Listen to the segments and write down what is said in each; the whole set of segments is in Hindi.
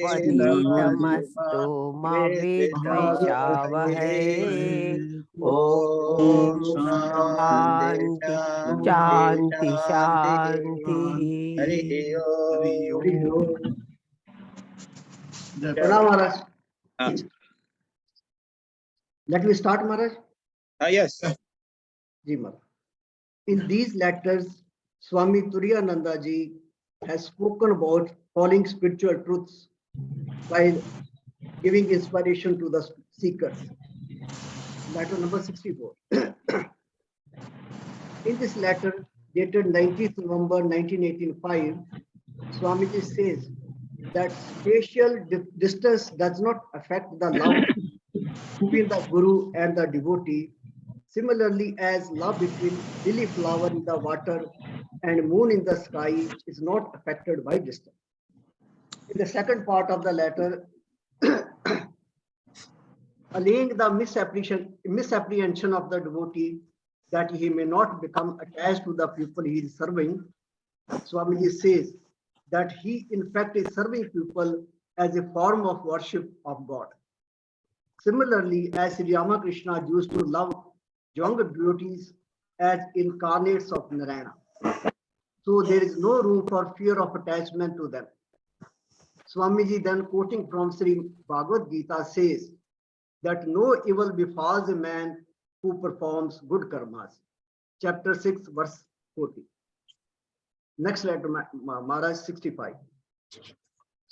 पतितमस्तु मा विद्विषावहै। ओम शांति शांति शांति। Pranam Maharaj. Let me start, Maharaj. Yes. Ji Maharaj. In these letters, Swami Turiyananda ji has spoken about falling spiritual truths while giving inspiration to the seekers. Letter number 64. In this letter, dated 19th November 1985, Swamiji says that spatial distance does not affect the love between the Guru and the devotee. Similarly, as love between lily flower in the water and moon in the sky is not affected by distance. In the second part of the letter, allaying the misapprehension of the devotee that he may not become attached to the people he is serving, Swamiji says that he in fact is serving people as a form of worship of God. Similarly, as Sri Ramakrishna used to love younger devotees as incarnates of Narayana, so there is no room for fear of attachment to them. Swamiji then, quoting from Sri Bhagavad Gita, says that no evil befalls a man who performs good karmas. Chapter 6, verse 40. Next letter, Maharaj 65.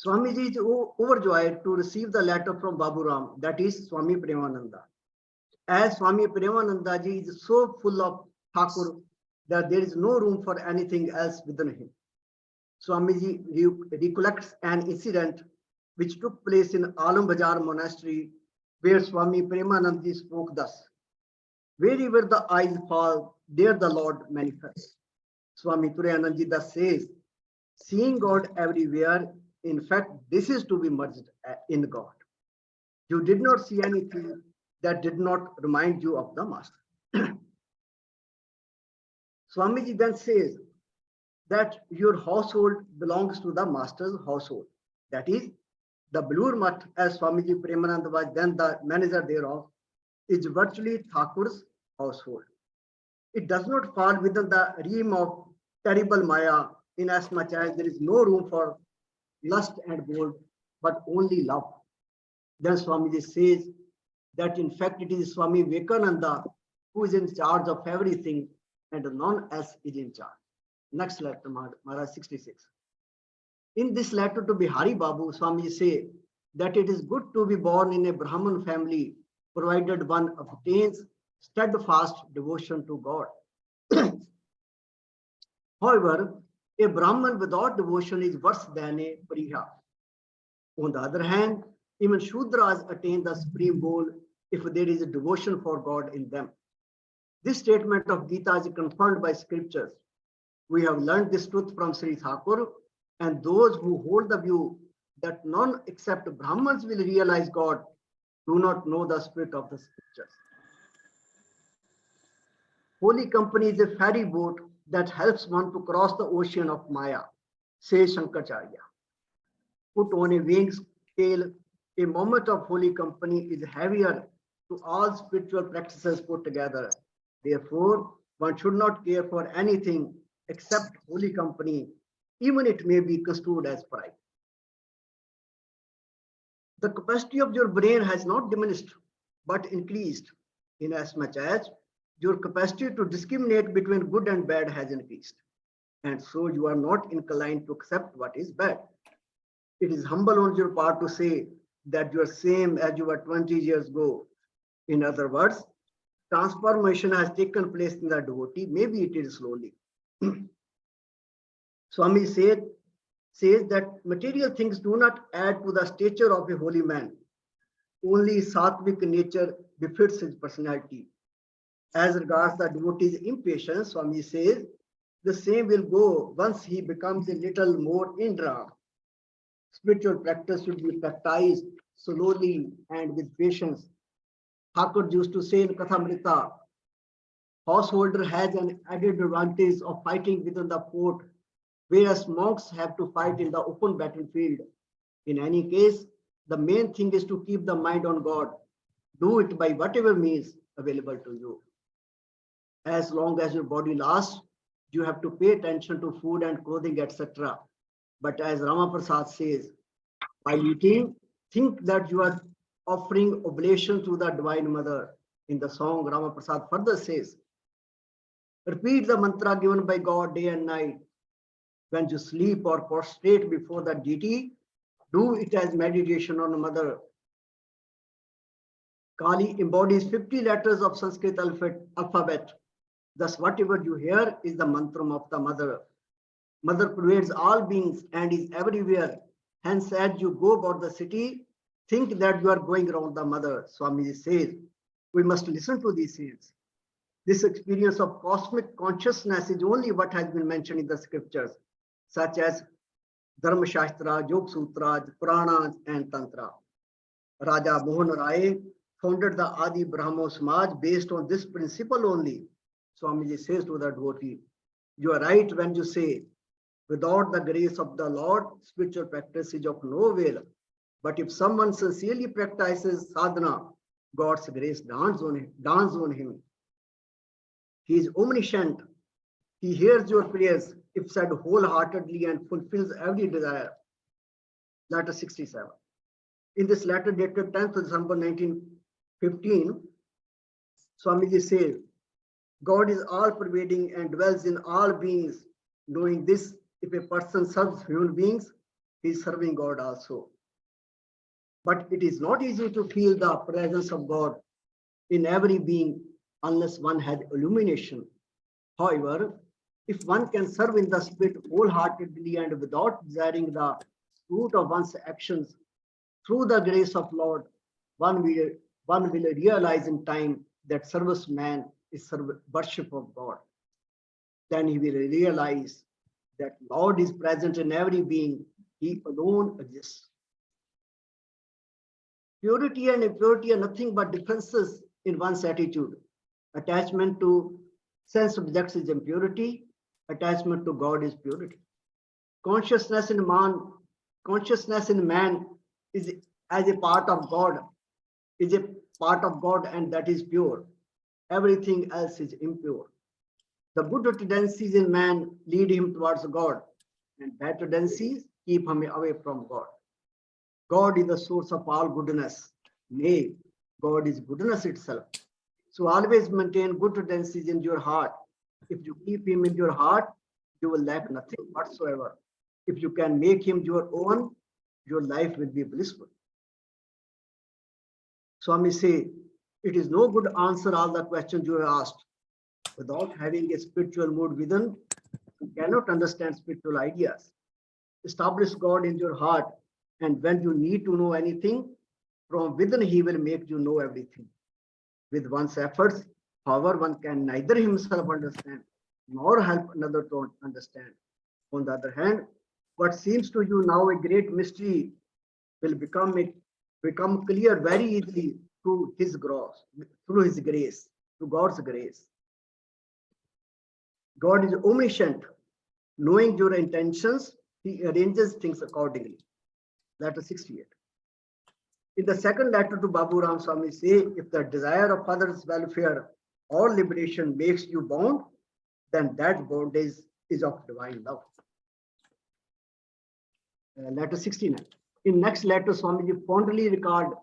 Swamiji is overjoyed to receive the letter from Babu Ram, that is Swami Premananda. As Swami Premananda ji is so full of Thakur that there is no room for anything else within him. Swamiji recollects an incident which took place in Alam Bajar monastery, where Swami Premanand ji spoke thus: wherever the eyes fall, there the Lord manifests. Swami Turiyananda ji thus says, seeing God everywhere, in fact, this is to be merged in God. You did not see anything that did not remind you of the Master. Swamiji then says that your household belongs to the Master's household. That is, the Belur Math, as Swamiji Premanand was then the manager thereof, is virtually Thakur's household. It does not fall within the realm of terrible Maya, in as much as there is no room for lust and gold, but only love. Then Swamiji says that in fact it is Swami Vivekananda who is in charge of everything and none else is in charge. Next letter, Maharaj 66. In this letter to Bihari Babu, Swamiji say that it is good to be born in a Brahman family, provided one obtains steadfast devotion to God. However, a Brahman without devotion is worse than a Pariha. On the other hand, even Shudras attain the supreme goal if there is a devotion for God in them. This statement of Gita is confirmed by scriptures. We have learned this truth from Sri Thakur, and those who hold the view that none except Brahmans will realize God do not know the spirit of the scriptures. Holy company is a ferry boat that helps one to cross the ocean of Maya, says Shankaracharya. Put on a weighing scale, a moment of holy company is heavier to all spiritual practices put together. Therefore, one should not care for anything except holy company, even it may be construed as pride. The capacity of your brain has not diminished, but increased, inasmuch as your capacity to discriminate between good and bad has increased. And so you are not inclined to accept what is bad. It is humble on your part to say that you are same as you were 20 years ago. In other words, transformation has taken place in the devotee. Maybe it is slowly. Swami says that material things do not add to the stature of a holy man. Only sattvic nature befits his personality. As regards the devotee's impatience, Swami says the same will go once he becomes a little more Indra. Spiritual practice should be practiced slowly and with patience. Thakur used to say in Kathamrita, householder has an added advantage of fighting within the fort, whereas monks have to fight in the open battlefield. In any case, the main thing is to keep the mind on God. Do it by whatever means available to you. As long as your body lasts, you have to pay attention to food and clothing, etc. But as Rama Prasad says, while eating, think that you are offering oblation to the Divine Mother. In the song, Rama Prasad further says, repeat the mantra given by God day and night. When you sleep or prostrate before the deity, do it as meditation on Mother. Kali embodies 50 letters of Sanskrit alphabet. Thus, whatever you hear is the mantra of the Mother. Mother pervades all beings and is everywhere. Hence, as you go about the city, think that you are going around the Mother. Swamiji says, we must listen to these saints. This experience of cosmic consciousness is only what has been mentioned in the scriptures, such as Dharma Shastra, Yog Sutras, Puranas, and Tantra. Raja Mohan Rai founded the Adi Brahmo Samaj based on this principle only. Swamiji says to the devotee, you are right when you say, without the grace of the Lord, spiritual practice is of no avail. But if someone sincerely practices sadhana, God's grace dawns on him. He is omniscient. He hears your prayers if said wholeheartedly and fulfills every desire. Letter 67. In this letter dated 10th December 1915, Swamiji says, God is all pervading and dwells in all beings. Knowing this, if a person serves human beings, he is serving God also. But it is not easy to feel the presence of God in every being unless one has illumination. However, if one can serve in the spirit wholeheartedly and without desiring the fruit of one's actions, through the grace of Lord, one will realize in time that service man is worship of God. Then he will realize that Lord is present in every being. He alone exists. Purity and impurity are nothing but differences in one's attitude. Attachment to sense objects is impurity. Attachment to God is purity. Consciousness in man is as a part of God, and that is pure. Everything else is impure. The good tendencies in man lead him towards God, and bad tendencies keep him away from God. God is the source of all goodness. Nay, God is goodness itself. So always maintain good tendencies in your heart. If you keep him in your heart, you will lack nothing whatsoever. If you can make him your own, your life will be blissful. Swami say, it is no good answer all the questions you have asked. Without having a spiritual mood within, you cannot understand spiritual ideas. Establish God in your heart, and when you need to know anything, from within he will make you know everything. With one's efforts, however, one can neither himself understand nor help another to understand. On the other hand, what seems to you now a great mystery will become clear very easily through his grace, through God's grace. God is omniscient. Knowing your intentions, he arranges things accordingly. Letter 68. In the second letter to Babu Ram Swami say, if the desire of others' welfare or liberation makes you bound, then that bondage is of divine love. Letter 69. In next letter, Swamiji fondly recalled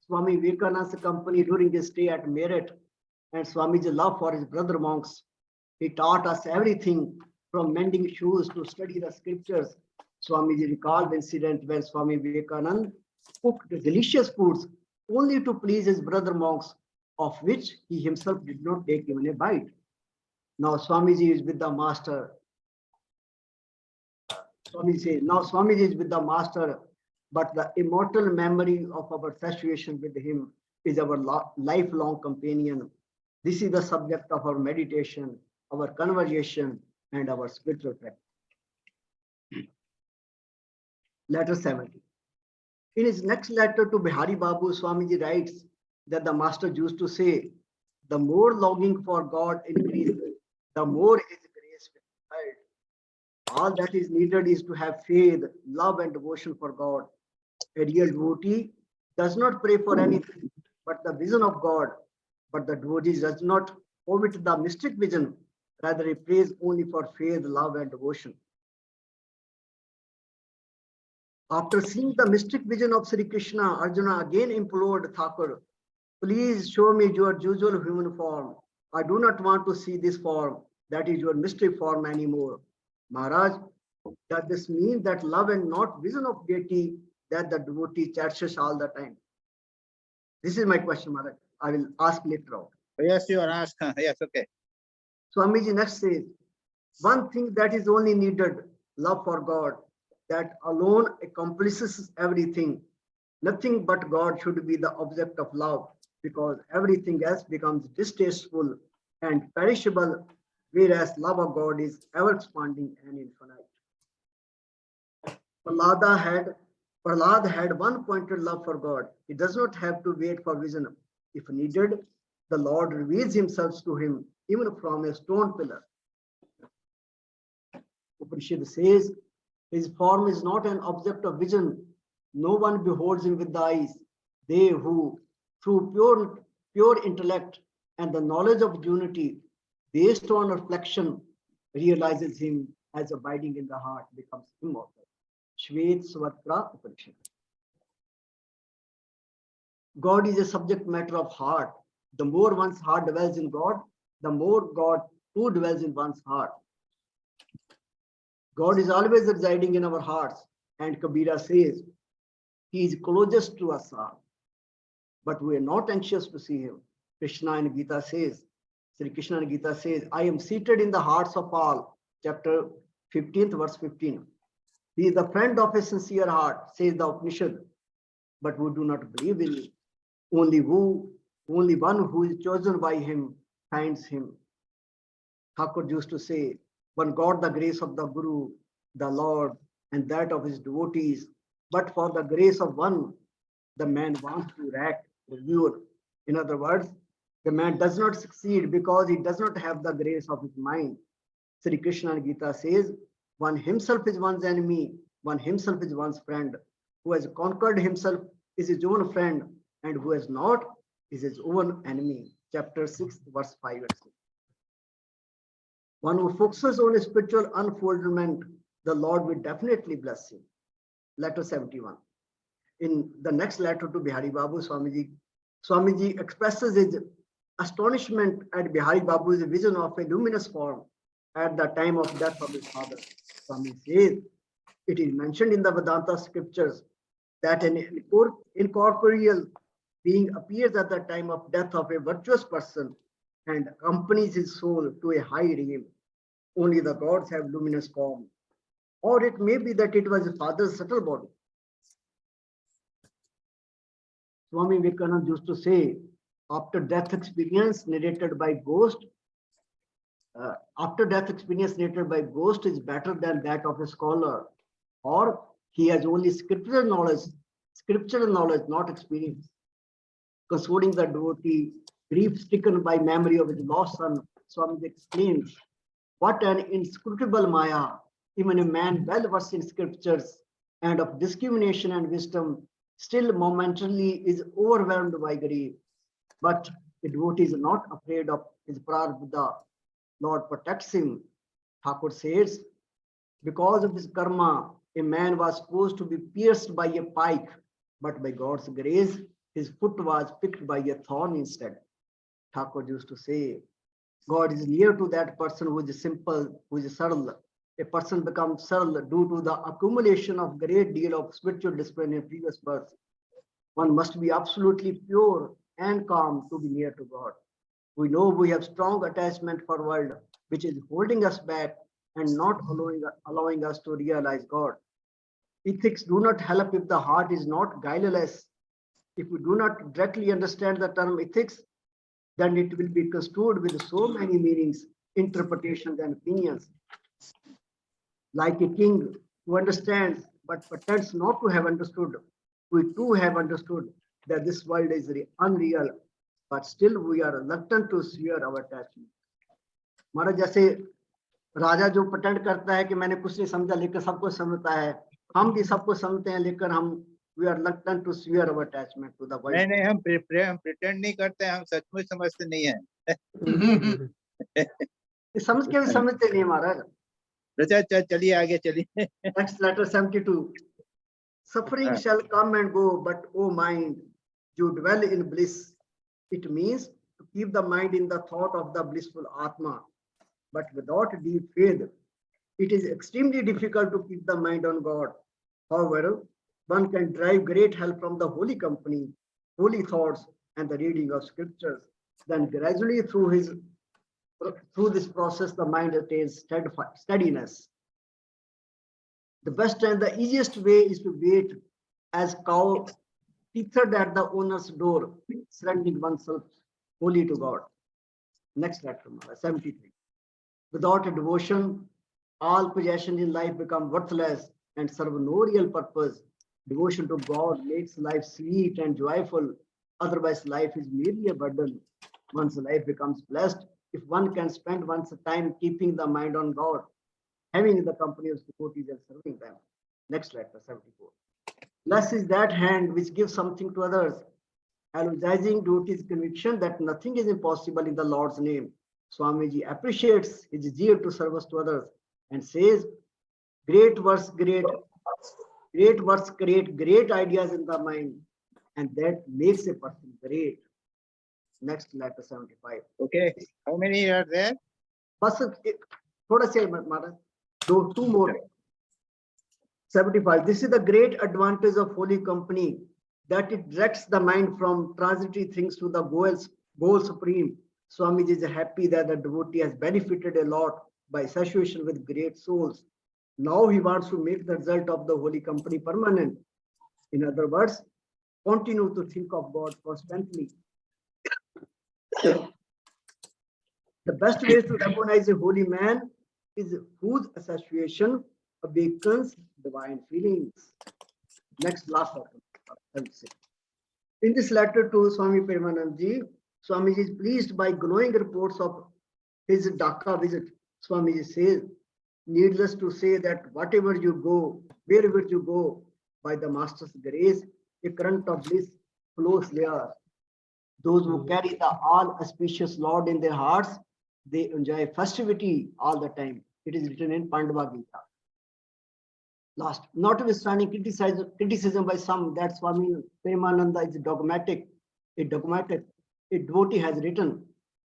Swami Vivekananda's company during his stay at Meerut and Swamiji's love for his brother monks. He taught us everything from mending shoes to study the scriptures. Swamiji recalled the incident where Swami Vivekananda cooked delicious foods only to please his brother monks, of which he himself did not take even a bite. Now Swamiji is with the master. Swami says, now Swamiji is with the master, but the immortal memory of our situation with him is our lifelong companion. This is the subject of our meditation, our conversation, and our spiritual practice. Letter 70. In his next letter to Bihari Babu, Swamiji writes that the master used to say, the more longing for God increases, the more his grace will be felt. All that is needed is to have faith, love, and devotion for God. A real devotee does not pray for anything but the vision of God, but the devotee does not omit the mystic vision, rather he prays only for faith, love, and devotion. After seeing the mystic vision of Sri Krishna, Arjuna again implored Thakur, please show me your usual human form. I do not want to see this form, that is your mystic form anymore. Maharaj, does this mean that love and not vision of deity that the devotee cherishes all the time? This is my question, Maharaj. I will ask later on. Yes, you are asked. Yes, okay. Swamiji next says, one thing that is only needed, love for God, that alone accomplishes everything. Nothing but God should be the object of love, because everything else becomes distasteful and perishable, whereas love of God is ever expanding and infinite. Prahlad had one-pointed love for God. He does not have to wait for vision. If needed, the Lord reveals himself to him, even from a stone pillar. Upanishad says, his form is not an object of vision. No one beholds him with the eyes. They who, through pure intellect and the knowledge of unity, based on reflection, realizes him as abiding in the heart, becomes immortal. Shvet Svatra Upanishad. God is a subject matter of heart. The more one's heart dwells in God, the more God too dwells in one's heart. God is always residing in our hearts, and Kabira says, he is closest to us all, but we are not anxious to see him. Krishna in Gita says, Sri Krishna in Gita says, I am seated in the hearts of all. Chapter 15th, verse 15. He is the friend of a sincere heart, says the Upanishad, but we do not believe in him. Only one who is chosen by him finds him. Thakur used to say, one got the grace of the Guru, the Lord, and that of his devotees, but for the grace of one, the man wants to rack the viewer. In other words, the man does not succeed because he does not have the grace of his mind. Sri Krishna in Gita says, one himself is one's enemy, one himself is one's friend. Who has conquered himself is his own friend, and who has not is his own enemy. Chapter 6, verse 5 and 6. One who focuses on spiritual unfoldment, the Lord will definitely bless him. Letter 71. In the next letter to Bihari Babu, Swamiji expresses his astonishment at Bihari Babu's vision of a luminous form at the time of death of his father. Swami says, it is mentioned in the Vedanta scriptures that an incorporeal being appears at the time of death of a virtuous person and accompanies his soul to a high realm. Only the gods have luminous form. Or it may be that it was his father's subtle body. Swami Vivekananda used to say, after death experience narrated by ghost is better than that of a scholar, or he has only scriptural knowledge, not experience. Consoling the devotee, grief-stricken by memory of his lost son, Swami exclaims, what an inscrutable Maya! Even a man well versed in scriptures and of discrimination and wisdom still momentarily is overwhelmed by grief. But the devotee is not afraid of his prarabdha. Lord protects him. Thakur says, because of his karma, a man was supposed to be pierced by a pike, but by God's grace, his foot was picked by a thorn instead. Thakur used to say, God is near to that person who is simple, who is subtle. A person becomes subtle due to the accumulation of great deal of spiritual discipline in previous births. One must be absolutely pure and calm to be near to God. We know we have strong attachment for world, which is holding us back and not allowing us to realize God. Ethics do not help if the heart is not guileless. If we do not directly understand the term ethics, then it will be construed with so many meanings, interpretations, and opinions. Like a king who understands but pretends not to have understood, we too have understood that this world is unreal, but still we are reluctant to sever our attachment. महाराज जैसे राजा जो pretend करता है कि मैंने कुछ नहीं समझा लेकिन सबको समझता है, हम भी सबको समझते हैं लेकिन हम we are reluctant to swear our attachment to the नहीं wife. नहीं, हम प्रिटेंड नहीं करते, हम सचमुच समझते नहीं है। ये समझ के भी समझते नहीं महाराज। अच्छा, चलिए आगे चलिए। Next letter 72. Suffering हाँ। shall come and go, but O mind, you dwell in bliss. It means to keep the mind in the thought of the blissful Atma. But without deep faith, it is extremely difficult to keep the mind on God. However, one can derive great help from the holy company, holy thoughts, and the reading of scriptures. Then gradually through this process, the mind attains steadiness. The best and the easiest way is to wait as cow tethered at the owner's door, surrendering oneself wholly to God. Next letter, 73. Without a devotion, all possessions in life become worthless and serve no real purpose. Devotion to God makes life sweet and joyful. Otherwise, life is merely a burden. One's life becomes blessed if one can spend one's time keeping the mind on God, having the company of devotees and serving them. Next letter, 74. Blessed is that hand which gives something to others, energizing devotees' conviction that nothing is impossible in the Lord's name. Swamiji appreciates his zeal to service to others and says, great works create great ideas in the mind, and that makes a person great. Next letter 75. Okay, how many are there? बस थोड़ा से महाराज two more. 75. This is the great advantage of holy company, that it directs the mind from transitory things to the goal supreme. Swamiji is happy that the devotee has benefited a lot by association with great souls. Now he wants to make the result of the holy company permanent. In other words, continue to think of God constantly. The best way to recognize a holy man is whose association awakens divine feelings. Next, last letter. In this letter to Swami Premanandji, Swamiji is pleased by glowing reports of his Dhaka visit. Swamiji says, needless to say that whatever you go, wherever you go, by the Master's grace, a current of bliss flows there. Those who carry the all auspicious Lord in their hearts, they enjoy festivity all the time. It is written in Pandava Gita. Last, notwithstanding criticism by some that Swami Premananda is dogmatic, a devotee has written,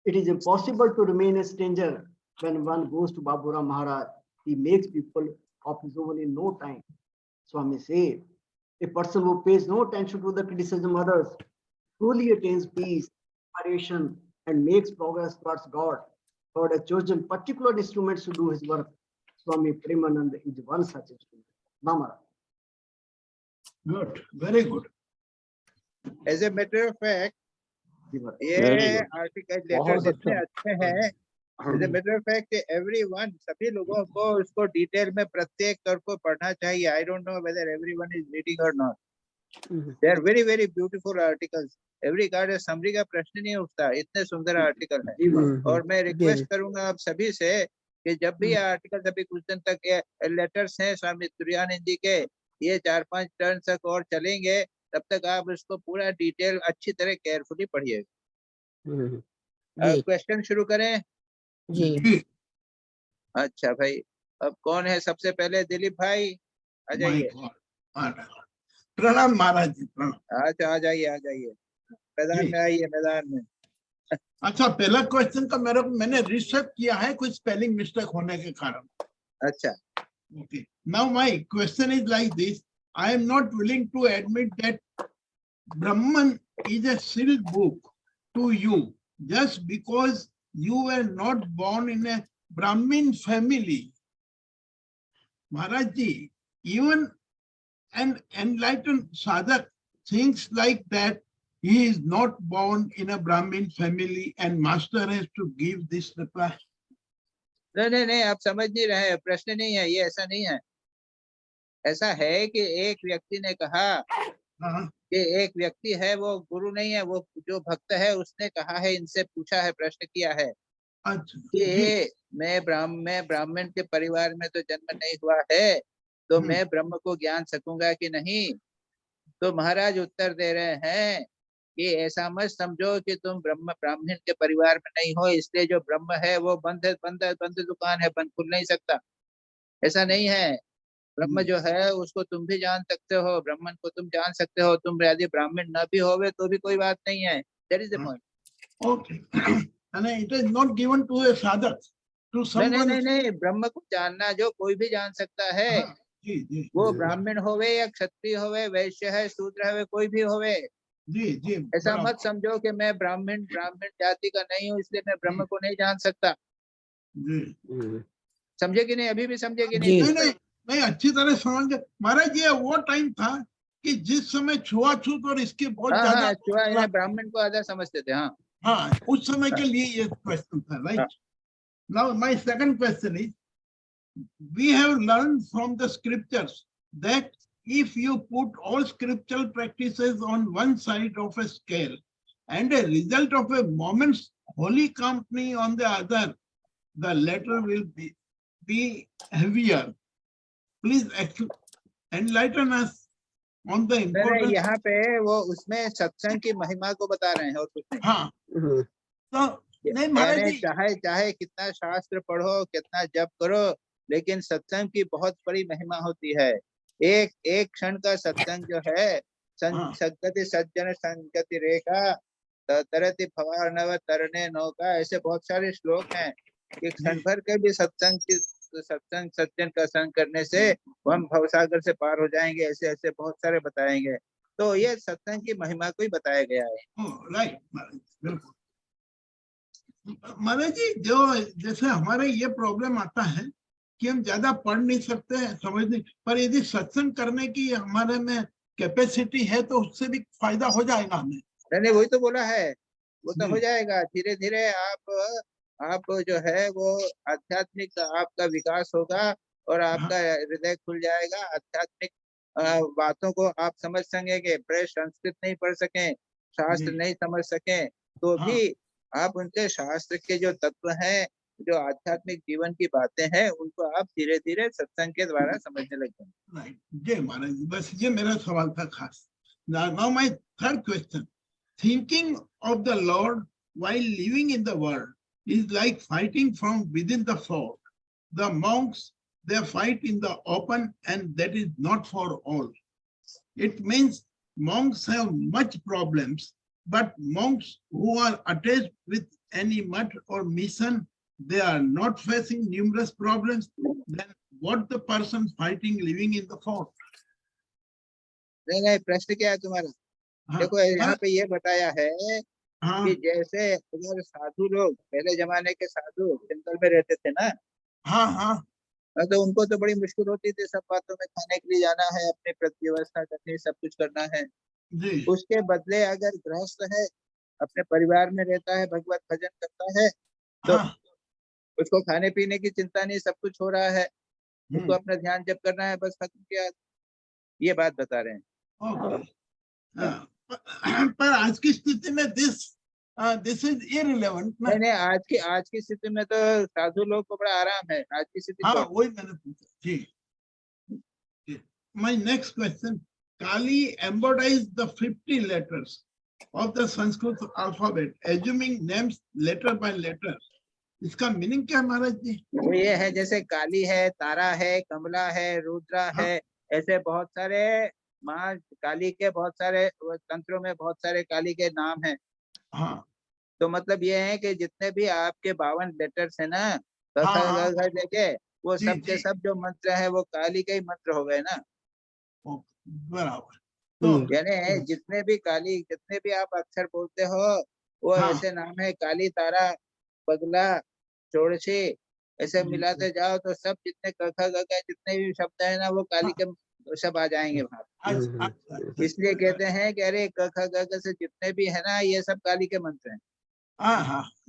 it is impossible to remain a stranger when one goes to Baburam Maharaj. He makes people of his own in no time. Swami says, a person who pays no attention to the criticism of others truly attains peace, inspiration, and makes progress towards God. God has chosen particular instruments to do his work. Swami Premananda is one such instrument. Namara. Good, very good. As a matter of fact, ये Very good. आर्टिकल बहुत लेटर्स इतने अच्छा। अच्छे हैं। As a matter of fact, everyone, सभी लोगों को उसको डिटेल में प्रत्येक कर को पढ़ना चाहिए. I don't know whether everyone is reading or not. They are very very beautiful articles. Every card है, summary का प्रश्न नहीं उठता, इतने सुंदर आर्टिकल है. और मैं रिक्वेस्ट करूंगा आप सभी से कि जब भी आर्टिकल अभी कुछ दिन तक लेटर्स हैं स्वामी तुरानंद जी के, ये 4-5 टर्न तक और चलेंगे, तब तक आप इसको पूरा डिटेल अच्छी तरह केयरफुली पढ़िए. क्वेश्चन शुरू करें जी। अच्छा भाई, अब कौन है सबसे पहले? दिलीप भाई आ जाइए. प्रणाम महाराज जी, प्रणाम. अच्छा आ जाइए मैदान में, आइए मैदान में. अच्छा, पहला क्वेश्चन का मैंने रिसर्च किया है कुछ स्पेलिंग मिस्टेक होने के कारण. अच्छा. Okay. Now my question is like this. I am not willing to admit that Brahman is a sealed book to you just because you were not born in a Brahmin family. Maharaj ji, even an enlightened sadhak thinks like that. He is not born in a Brahmin family and master has to give this reply. नहीं, आप समझ नहीं रहे. प्रश्न नहीं है ये, ऐसा नहीं है. ऐसा है कि एक व्यक्ति ने कहा कि एक व्यक्ति है, वो गुरु नहीं है, वो जो भक्त है उसने कहा है, इनसे पूछा है, प्रश्न किया है कि मैं ब्राह्मण के परिवार में तो जन्म नहीं हुआ है, तो मैं ब्रह्म को ज्ञान सकूंगा कि नहीं. तो महाराज उत्तर दे रहे हैं कि ऐसा मत समझो कि तुम ब्राह्मण के परिवार में नहीं हो, इसलिए जो ब्रह्म है वो बंद दुकान है, बंद खुल नहीं सकता। ऐसा नहीं है। ब्रह्म जो है उसको तुम भी जान सकते हो, ब्राह्मण को तुम जान सकते हो, तुम यदि ब्राह्मण न भी होवे तो भी कोई बात नहीं है। That is the point. Okay. And it is not given to a sadhak, to नहीं someone. नहीं नहीं, ब्रह्म को जानना जो कोई भी जान सकता है, हाँ, जी जी वो ब्राह्मण होवे या क्षत्रिय होवे, वैश्य है, शूद्र है, कोई भी होवे। जी जी ऐसा बराबर। मत समझो कि मैं ब्राह्मण जाति का नहीं हूँ इसलिए मैं ब्रह्म को नहीं जान सकता। जी समझे कि नहीं? अभी भी समझे कि जी। नहीं? नहीं नहीं अच्छी तरह समझ गए महाराज। ये वो टाइम था कि जिस समय छुआछूत और इसके बहुत हाँ ज्यादा हाँ, छुआ इन्हें ब्राह्मण को आधा समझते थे। हाँ हाँ, उस समय के लिए ये क्वेश्चन था, right? Now my second question is, we have learned from the scriptures that if you put all scriptural practices on one side of a scale and a result of a moment's holy company on the other, the latter will be heavier. Please enlighten us on the नहीं, importance. यहाँ पे वो उसमें सत्संग की महिमा को बता रहे हैं और कुछ नहीं। हाँ, तो नहीं महाराज यानी जी, चाहे कितना शास्त्र पढ़ो, कितना जप करो, लेकिन सत्संग की बहुत बड़ी महिमा होती है। एक क्षण का सत्संग जो है, संगति सज्जन संगति रेखा तरति भवार्णव तरने नौका, ऐसे बहुत सारे श्लोक हैं कि क्षण भर के भी सत्संग सज्जन का संग करने से हम भवसागर से पार हो जाएंगे। ऐसे ऐसे बहुत सारे बताएंगे। तो ये सत्संग की महिमा को ही बताया गया है। राइट बिल्कुल। महाराज जी, जो जैसे हमारे ये प्रॉब्लम आता है कि हम ज्यादा पढ़ नहीं सकते, समझ नहीं, पर यदि सत्संग करने की हमारे में कैपेसिटी है तो उससे भी फायदा हो जाएगा हमें। नहीं, वही तो बोला है, वो तो हो जाएगा। धीरे धीरे आप जो है वो आध्यात्मिक आपका विकास होगा और आपका हृदय खुल जाएगा। आध्यात्मिक बातों को आप समझ सकेंगे। प्रेस संस्कृत नहीं पढ़ सकें, शास्त्र नहीं समझ सकें, तो भी आप उनके शास्त्र के जो तत्व हैं, जो आध्यात्मिक जीवन की बातें हैं, उनको आप धीरे धीरे सत्संग के द्वारा समझने लग जाएंगे। राइट, जय महाराज जी, बस ये मेरा सवाल था खास। Now my third question, thinking of the Lord while living in the world is like fighting from within the fort. The monks, they fight in the open and that is not for all. It means monks have much problems, but monks who are attached with any mutt or mission, they are not facing numerous problems. Then what the person fighting living in the fort? नहीं, प्रश्न क्या है तुम्हारा? देखो यहाँ पे ये बताया है कि जैसे अगर साधु लोग, पहले जमाने के साधु जंगल में रहते थे ना, तो उनको तो बड़ी मुश्किल होती थी सब बातों में। खाने के लिए जाना है, अपनी व्यवस्था करनी, सब कुछ करना है। उसके बदले अगर गृहस्थ है, अपने परिवार में रहता है, भगवत भजन करता है, तो उसको खाने पीने की चिंता नहीं, सब कुछ हो रहा है, उसको अपना ध्यान जप करना है, बस खत्म किया। ये बात बता रहे हैं। पर आज की स्थिति में दिस इज इररिलेवेंट। नहीं, आज की स्थिति में तो साधु लोग को बड़ा आराम है। आज की स्थिति वही मैंने पूछा जी। My next question, Kali embodies the 50 letters of the Sanskrit alphabet, assuming names letter by letter. इसका मीनिंग क्या महाराज जी? वो ये है, जैसे काली है, तारा है, कमला है, रुद्रा है, ऐसे बहुत सारे माँ काली के बहुत सारे तंत्रों में बहुत सारे काली के नाम हैं। तो मतलब ये है कि जितने भी आपके 52 लेटर्स है ना, लेके वो सब के सब जो मंत्र है वो काली के ही मंत्र हो गए ना। बराबर। तो यानी जितने भी आप अक्षर बोलते हो वो ऐसे नाम है, काली, तारा, पगला, चोड़सी, ऐसे मिलाते जाओ तो सब जितने जितने भी शब्द है ना वो काली के सब आ जाएंगे बाहर। इसलिए कहते हैं कि अरे क से जितने भी है ना ये सब काली के मंत्र हैं।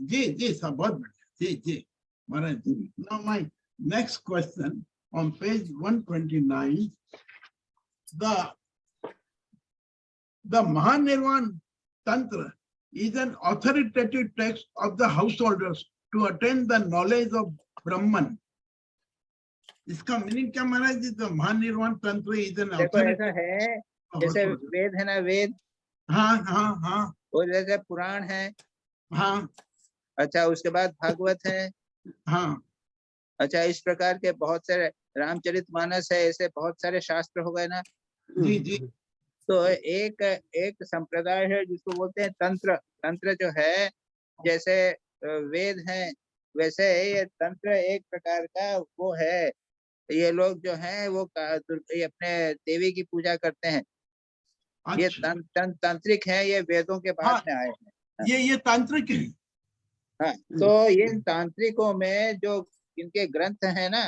जी सब बहुत बढ़िया जी महाराज। Now my next question on page 129, the Mahanirvan Tantra is an authoritative text of the householders to attain the knowledge of Brahman. इसका मीनिंग क्या महाराज जी? The Mahanirvan Tantra is an authoritative। ऐसा है जैसे वेद है ना, वेद, हाँ हाँ हाँ और जैसे पुराण है, हाँ अच्छा उसके बाद भागवत है, हाँ अच्छा इस प्रकार के बहुत सारे, रामचरितमानस है, ऐसे बहुत सारे शास्त्र हो गए ना। जी जी तो एक एक संप्रदाय है जिसको बोलते हैं तंत्र। तंत्र जो है, जैसे वेद है, वैसे ये तंत्र एक प्रकार का वो है। ये लोग जो हैं वो ये अपने देवी की पूजा करते हैं। ये अच्छा तांत्रिक है, ये वेदों के बाद हाँ में आए हैं। ये तांत्रिक है। हाँ, तो ये तांत्रिकों में जो इनके ग्रंथ है ना,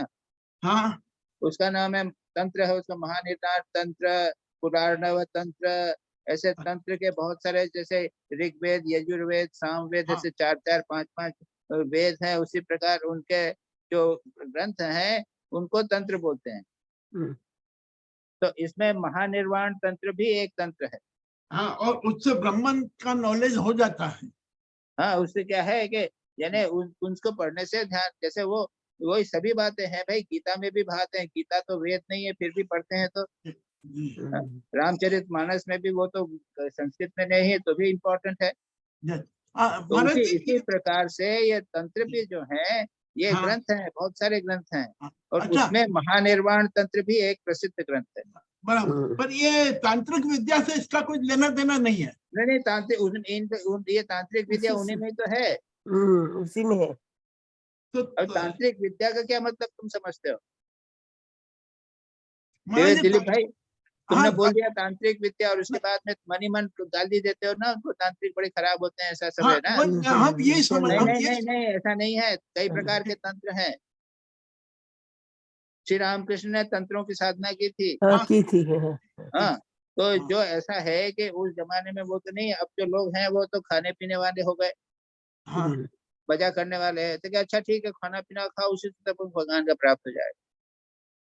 हाँ उसका नाम है तंत्र है, उसका महानिर्णाण तंत्र, पुराणव तंत्र, ऐसे तंत्र के बहुत सारे, जैसे ऋग्वेद, यजुर्वेद, सामवेद, हाँ ऐसे चार चार पांच पांच वेद हैं। उसी प्रकार उनके जो ग्रंथ हैं उनको तंत्र बोलते हैं। तो इसमें महानिर्वाण तंत्र भी एक तंत्र है। हाँ और उससे ब्राह्मण का नॉलेज हो जाता है। हाँ, उससे क्या है कि यानी उसको पढ़ने से ध्यान, जैसे वो वही सभी बातें हैं भाई, गीता में भी बात है, गीता तो वेद नहीं है फिर भी पढ़ते हैं। तो जी रामचरितमानस में भी वो तो संस्कृत में नहीं है तो भी इम्पोर्टेंट है। जी तो महाराज उसी जी इसी प्रकार से ये तंत्र भी जो है, ये हाँ ग्रंथ हैं, बहुत सारे ग्रंथ हैं, हाँ, और अच्छा उसमें महानिर्वाण तंत्र भी एक प्रसिद्ध ग्रंथ है। बराबर, पर ये तांत्रिक विद्या से इसका कुछ लेना देना नहीं है। नहीं नहीं, तांत्रिक ये तांत्रिक विद्या उन्हीं में तो है। उसी में है। और तांत्रिक विद्या का क्या मतलब तुम समझते हो? महाराज जी, दिलीप भाई, तुमने हाँ बोल दिया तांत्रिक विद्या और उसके बाद में मन ही मन गाली देते हो ना, उनको तांत्रिक बड़े खराब होते हैं, ऐसा सब हाँ है ना। हम यही समझ नहीं हम नहीं ये नहीं नहीं, ऐसा नहीं है, कई प्रकार के तंत्र हैं। श्री रामकृष्ण ने तंत्रों की साधना की थी। हाँ की थी। हाँ, तो हाँ। जो ऐसा है कि उस जमाने में वो तो नहीं, अब जो लोग हैं वो तो खाने पीने वाले हो गए, हाँ मजा करने वाले हैं, तो क्या अच्छा ठीक है, खाना पीना खाओ, उसी से तब भगवान का प्राप्त हो जाए।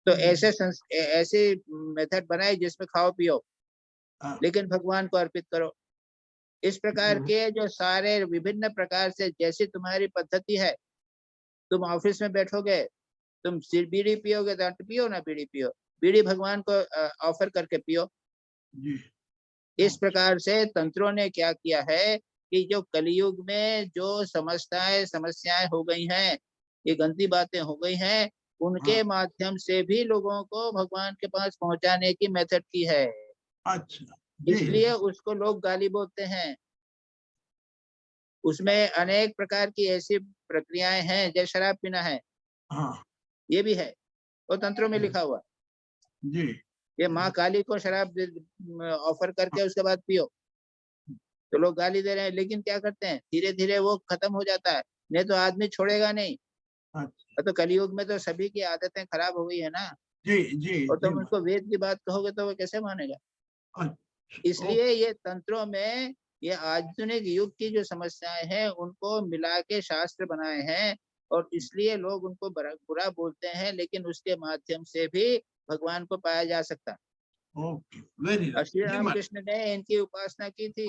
तो ऐसे मेथड बनाए जिसमें खाओ पियो हाँ, लेकिन भगवान को अर्पित करो। इस प्रकार के जो सारे विभिन्न प्रकार से, जैसी तुम्हारी पद्धति है, तुम ऑफिस में बैठोगे, तुम सिर्फ बीड़ी पियोगे तो पियो ना, बीड़ी पियो, बीड़ी भगवान को ऑफर करके पियो। जी इस प्रकार से तंत्रों ने क्या किया है कि जो कलयुग में जो समस्याएं हो गई हैं, ये गंदी बातें हो गई हैं, उनके हाँ माध्यम से भी लोगों को भगवान के पास पहुंचाने की मेथड की है। अच्छा जी इसलिए उसको लोग गाली बोलते हैं। उसमें अनेक प्रकार की ऐसी प्रक्रियाएं हैं, जैसे शराब पीना है, हाँ ये भी है, वो तंत्रों में लिखा हुआ। जी ये माँ काली को शराब ऑफर करके उसके बाद पियो, तो लोग गाली दे रहे हैं, लेकिन क्या करते हैं, धीरे धीरे वो खत्म हो जाता है, नहीं तो आदमी छोड़ेगा नहीं। अच्छा तो कलयुग में तो सभी की आदतें खराब हो गई है ना, जी जी और जी तुम उसको वेद की बात कहोगे तो वो कैसे मानेगा। अच्छा, इसलिए ये तंत्रों में ये आधुनिक युग की जो समस्याएं हैं उनको मिला के शास्त्र बनाए हैं, और इसलिए लोग उनको बुरा बोलते हैं, लेकिन उसके माध्यम से भी भगवान को पाया जा सकता है। ओके वेरी और श्री नाइस जी रामकृष्ण ने इनकी उपासना की थी।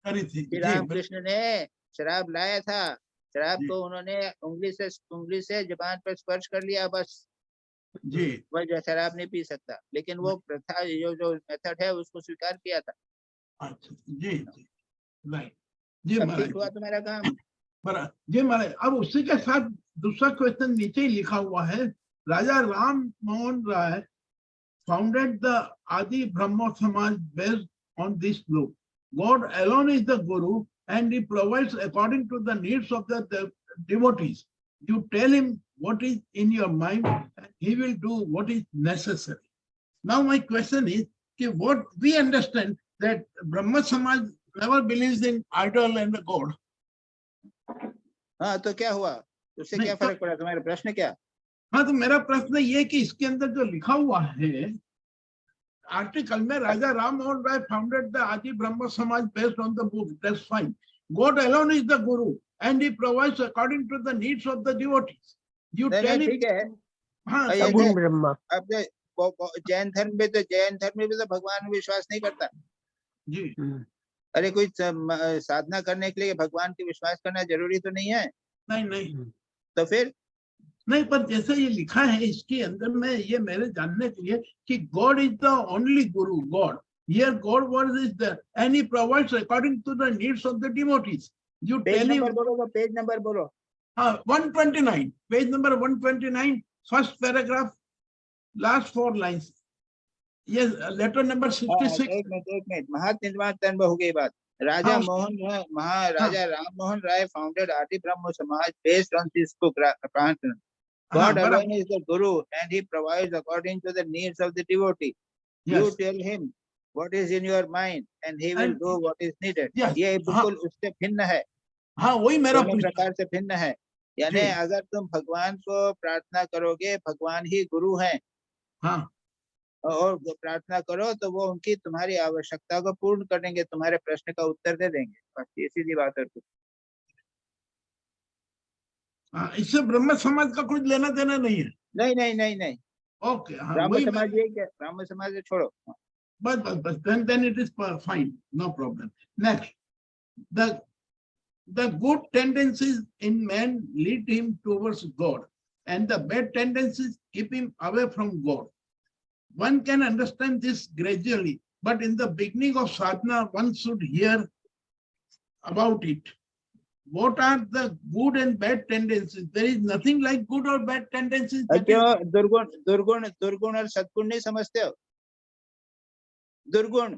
करी थी श्री जी रामकृष्ण ने शराब लाया था, शराब जी को उन्होंने उंगली से जुबान पर स्पर्श कर लिया, बस जी वह जो शराब नहीं पी सकता, लेकिन वो प्रथा जो मेथड है उसको स्वीकार किया था। अच्छा जी जी राइट जी अब महाराज ठीक हुआ जी तुम्हारा काम। बरा जी महाराज अब उसी के साथ दूसरा क्वेश्चन नीचे ही लिखा हुआ है राजा Ram Mohan Roy founded the Adi Brahma Samaj based on this law. God alone is the Guru and he provides according to the needs of the devotees. You tell him what is in your mind and he will do what is necessary. Now my question is, what we understand that Brahma Samaj never believes in idol and a God. हाँ, तो क्या हुआ, उससे क्या फर्क पड़ा, तुम्हारा प्रश्न क्या? हाँ तो मेरा प्रश्न ये कि इसके अंदर जो लिखा हुआ है आर्टिकल में राजा राम मोहन राय फाउंडेड द आदि ब्रह्म समाज based on the book, that's fine. God alone is the guru and he provides according to the needs of the devotees. You tell him. ठीक है, हाँ सगुण ब्रह्मा। अब जैन धर्म में तो भगवान में विश्वास नहीं करता जी अरे कोई साधना करने के लिए भगवान की विश्वास करना जरूरी तो नहीं है। नहीं तो फिर नहीं, पर जैसे ये लिखा है इसके अंदर में ये मेरे जानने के लिए कि God is the only Guru, God Here God word is there, and He provides according to the needs of the devotees. You page tell Him. Number बोलो तो पेज नंबर बोलो 129, page number 129, first paragraph, last 4 lines. Yes, letter number 66. एक मिनट महानिर्वाण तन हो गई बात राजा हाँ, मोहन महाराजा राम मोहन राय फाउंडेड आदि ब्रह्म समाज based on this book Prantana. God हाँ, alone is the guru and he provides according to the needs of the devotee. You yes, tell him what is in your mind and he will And- do what is needed. yes, ये बिल्कुल उससे भिन्न है हाँ, वही मेरा दोनों प्रश्न। प्रकार से भिन्न है यानी जी। अगर तुम भगवान को प्रार्थना करोगे भगवान ही गुरु हैं हाँ, और प्रार्थना करो तो वो उनकी तुम्हारी आवश्यकता को पूर्ण करेंगे तुम्हारे प्रश्न का उत्तर दे देंगे बस ये सीधी बात है हाँ, इससे ब्रह्म समाज का कुछ लेना देना नहीं है। नहीं ओके, हाँ, ब्राह्मण वही समाज ये क्या ब्राह्मण समाज से छोड़ो बस, then it is fine, no problem. Next, the good tendencies in man lead him towards God, and the bad tendencies keep him away from God. One can understand this gradually, but in the beginning of sadhana, one should hear about it. What are the good and bad tendencies? There is nothing like good or bad tendencies. that is- क्यों दुर्गुण और सद्गुण नहीं समझते हो दुर्गुण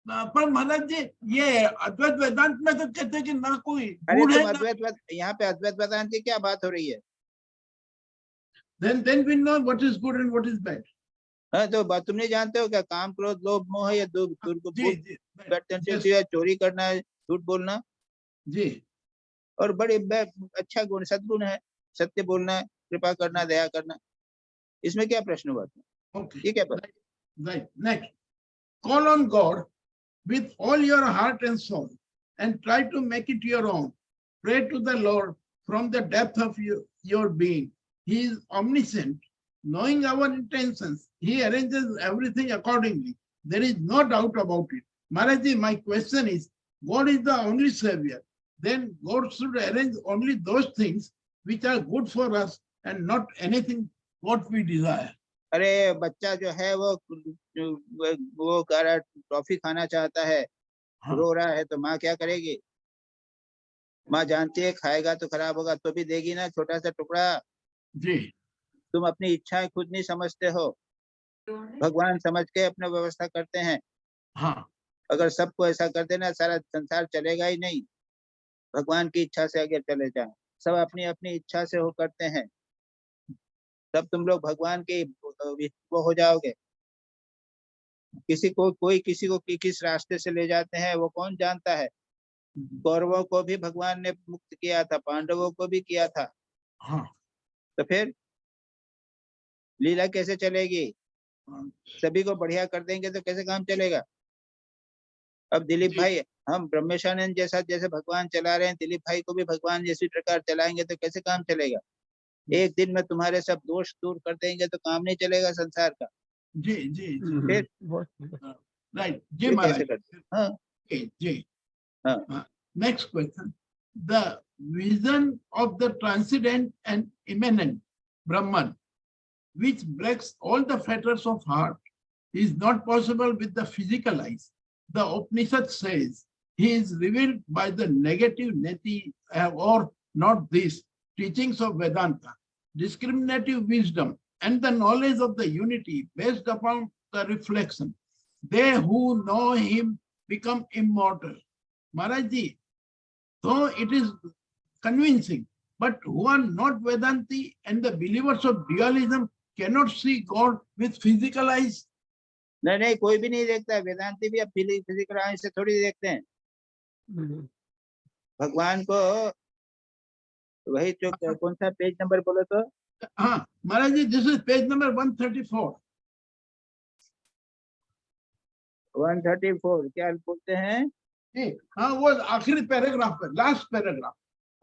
पर महाराज जी ये अद्वैत वेदांत में तो कहते हैं कि ना कोई अरे गुण है तुम ना, यहाँ पे अद्वैत वेदांत की क्या बात हो रही है then we know what is good and what is bad. हाँ तो बात तुम नहीं जानते हो क्या काम क्रोध लोभ मोह या जी, दुर्गुण चोरी करना है झूठ बोलना जी, और बड़े अच्छा गुण सद्गुण है सत्य बोलना कृपा करना दया करना इसमें क्या प्रश्न हुआ okay. ये क्या प्रश्न Right. Next, call on God with all your heart and soul and try to make it your own. Pray to the Lord from the depth of your being. He is omniscient, knowing our intentions. He arranges everything accordingly. There is no doubt about it. Maharaji, my question is, God is the only savior. Then God should arrange only those things which are good for us and not anything what we desire. अरे बच्चा जो है वो टॉफी खाना चाहता है हाँ। रो रहा है तो माँ क्या करेगी माँ जानती है खाएगा तो खराब होगा तो भी देगी ना छोटा सा टुकड़ा जी, तुम अपनी इच्छाएं खुद नहीं समझते हो भगवान समझ के अपना व्यवस्था करते हैं हाँ, अगर सबको ऐसा कर देना सारा संसार चलेगा ही नहीं भगवान की इच्छा से अगर चले जाए सब अपनी अपनी इच्छा से हो करते हैं तब तुम लोग भगवान के वो हो जाओगे किसी को किस रास्ते से ले जाते हैं वो कौन जानता है कौरवों को भी भगवान ने मुक्त किया था पांडवों को भी किया था हाँ, तो फिर लीला कैसे चलेगी सभी को बढ़िया कर देंगे तो कैसे काम चलेगा अब दिलीप भाई हम ब्रह्मेशानंद जैसे भगवान चला रहे हैं दिलीप भाई को भी भगवान जैसी प्रकार चलाएंगे तो कैसे काम चलेगा एक दिन में तुम्हारे सब दोष दूर कर देंगे तो काम नहीं चलेगा संसार का जी, जी, फिर राइट, जी फिर महाराज, कैसे करते हाँ जी, हाँ next question. The vision of the transcendent and immanent Brahman, which breaks all the fetters of heart, is not possible with the physical eyes. The Upanishad says he is revealed by the negative neti or not this teachings of Vedanta, discriminative wisdom, and the knowledge of the unity based upon the reflection. They who know him become immortal. Maharaji, though it is convincing, but who are not Vedanti and the believers of dualism cannot see God with physical eyes. नहीं कोई भी नहीं देखता वेदांती भी अब फिजिकल आंख से थोड़ी देखते हैं भगवान को वही जो कौन सा पेज नंबर बोलो तो हाँ महाराज जी, this is page number 134. 134 क्या बोलते हैं हाँ वो आखिरी पैराग्राफ है, लास्ट पैराग्राफ.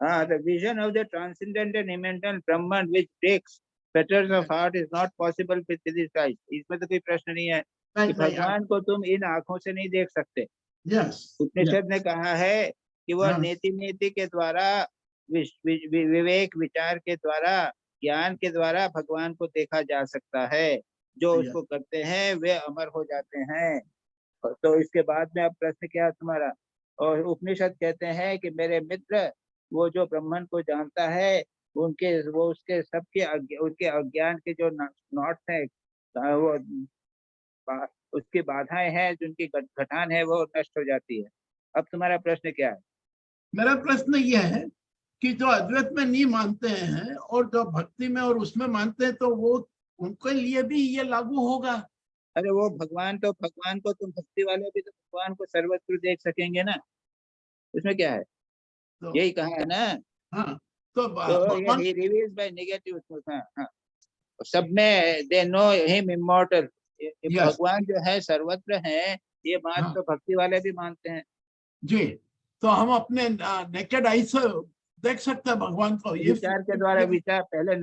हाँ the vision of the transcendent and immanent Brahman which breaks fetters of heart is not possible with physical eyes. इसमें तो कोई प्रश्न नहीं है कि भगवान को तुम इन आंखों से नहीं देख सकते. उपनिषद ने कहा है कि वह नीति के द्वारा विवेक विचार के द्वारा ज्ञान के द्वारा भगवान को देखा जा सकता है. जो उसको करते हैं वे अमर हो जाते हैं. तो इसके बाद में अब प्रश्न क्या है तुम्हारा? और उपनिषद कहते हैं कि मेरे मित्र वो जो ब्राह्मण को जानता है उनके वो उसके सबके उनके अज्ञान के जो नॉट्स है वो उसकी बाधाएं हैं, जो उनकी घटान है वो नष्ट हो जाती है। अब तुम्हारा प्रश्न क्या है? मेरा प्रश्न यह है कि जो अद्वैत में नहीं मानते हैं और जो भक्ति में और उसमें मानते हैं, तो वो उनके लिए भी ये लागू होगा? अरे वो भगवान को तुम भक्ति वाले भी तो भगवान को सर्वत्र देख सकेंगे ना, उसमें क्या है? तो यही कहा है ना। हाँ, तो तो ये भगवान he reveals by negative, हाँ हाँ, सब में they know him immortal. Yes, भगवान जो है सर्वत्र है, ये बात हाँ तो भक्ति वाले भी मानते हैं। जी। तो हम अपने नेकेड आई से देख सकते हैं भगवान को? ये विचार के द्वारा, विचार पहले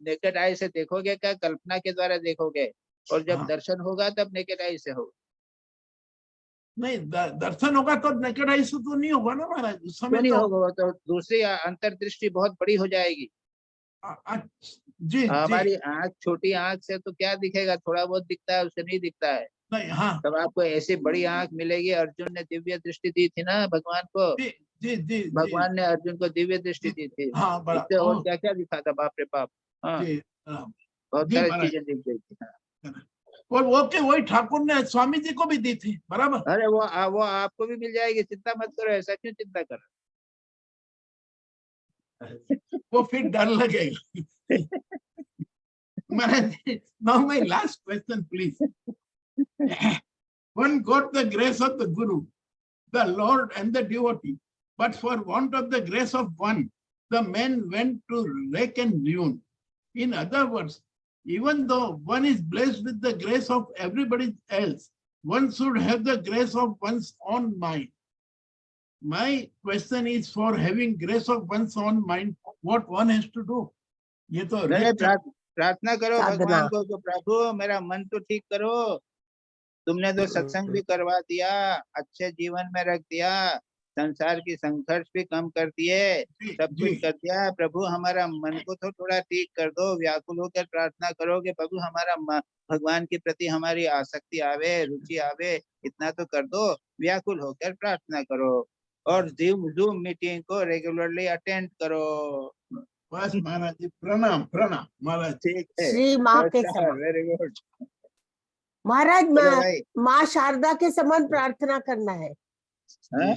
नेकेड आई से देखोगे क्या कल्पना के द्वारा देखोगे? और जब हाँ, दर्शन होगा तब नेकेड आई से होगा। नहीं, दर्शन होगा तो नेकेड आई से तो नहीं होगा ना महाराज, उस क्यों समय नहीं तो होगा? वो तो दूसरी अंतर्दृष्टि बहुत बड़ी हो जाएगी। जी जी, हमारी आंख, छोटी आंख से तो क्या दिखेगा, थोड़ा बहुत दिखता है, उससे नहीं दिखता है। नहीं, हाँ तब आपको ऐसी बड़ी आंख मिलेगी। अर्जुन ने दिव्य दृष्टि दी थी ना भगवान को, जी जी जी जी, भगवान ने अर्जुन को दिव्य दृष्टि दी थी। हाँ बड़ा, इससे और क्या क्या दिखा था, बाप रे बाप। हाँ, जी बहुत जी सारी महाराज। चीजें दिख गई थी। हाँ। और वो के वही ठाकुर ने स्वामी जी को भी दी थी, बराबर? अरे वो आपको भी मिल जाएगी, चिंता मत करो। ऐसा क्यों चिंता कर वो फिर डर लगेगा। महाराज, now my last question please. One got the grace of the Guru, the Lord and the devotee, but for want of the grace of one, the men went to wreck and ruin. In other words, even though one is blessed with the grace of everybody else, one should have the grace of one's own mind. My question is, for having grace of one's own mind, what one has to do? ये तो नहीं, wreck- प्रार्थना करो साधना। भगवान को कि प्रभु मेरा मन तो ठीक करो। तुमने तो सत्संग भी करवा दिया, अच्छे जीवन में रख दिया, संसार की संघर्ष भी कम कर दिए, जी, सब कुछ जी, कर दिया। प्रभु हमारा मन को तो थोड़ा ठीक कर दो। व्याकुल होकर प्रार्थना करो कि प्रभु हमारा भगवान के प्रति हमारी आसक्ति आवे, रुचि आवे, इतना तो कर दो। व्याकुल होकर प्रार्थना करो और जूम मीटिंग को रेगुलरली अटेंड करो। बस महाराज जी, प्रणाम प्रणाम महाराज। ठीक है, श्री माँ के समान। Very good. महाराज, चलो भाई। माँ शारदा के समान प्रार्थना करना है। हाँ?